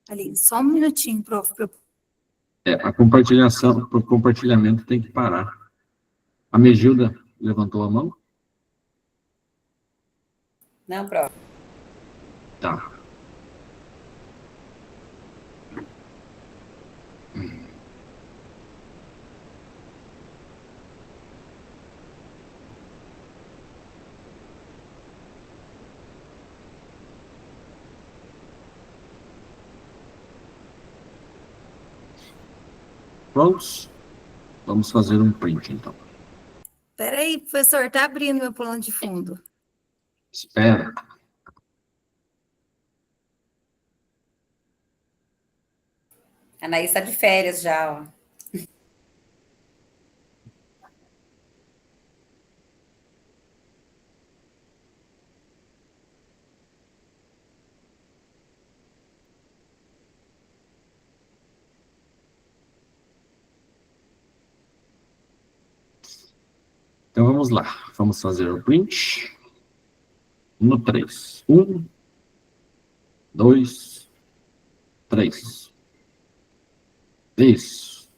Ali, só um minutinho, prof. A o compartilhamento tem que parar. A Megilda levantou a mão? Não, prof. Tá. Prontos? Vamos fazer um print, então. Espera aí, professor, está abrindo meu plano de fundo. Espera. A Anaís está de férias já, ó. Então vamos lá. Vamos fazer o print. No 3. 1, 2, 3. Isso.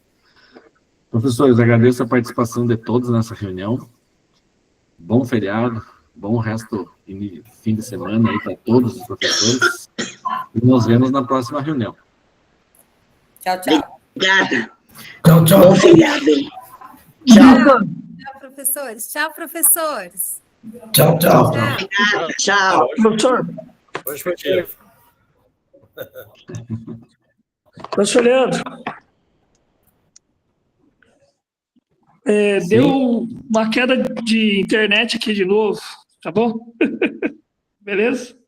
Professores, agradeço a participação de todos nessa reunião. Bom feriado, bom resto de fim de semana aí para todos os professores. E nos vemos na próxima reunião. Tchau, tchau. Obrigada. Tchau, tchau. Bom feriado, hein? Tchau. Tchau, professores. Tchau, professores. Tchau, tchau. Obrigada. Tchau. Professor, Hoje foi dia. professor Leandro. Deu uma queda de internet aqui de novo, tá bom? Beleza?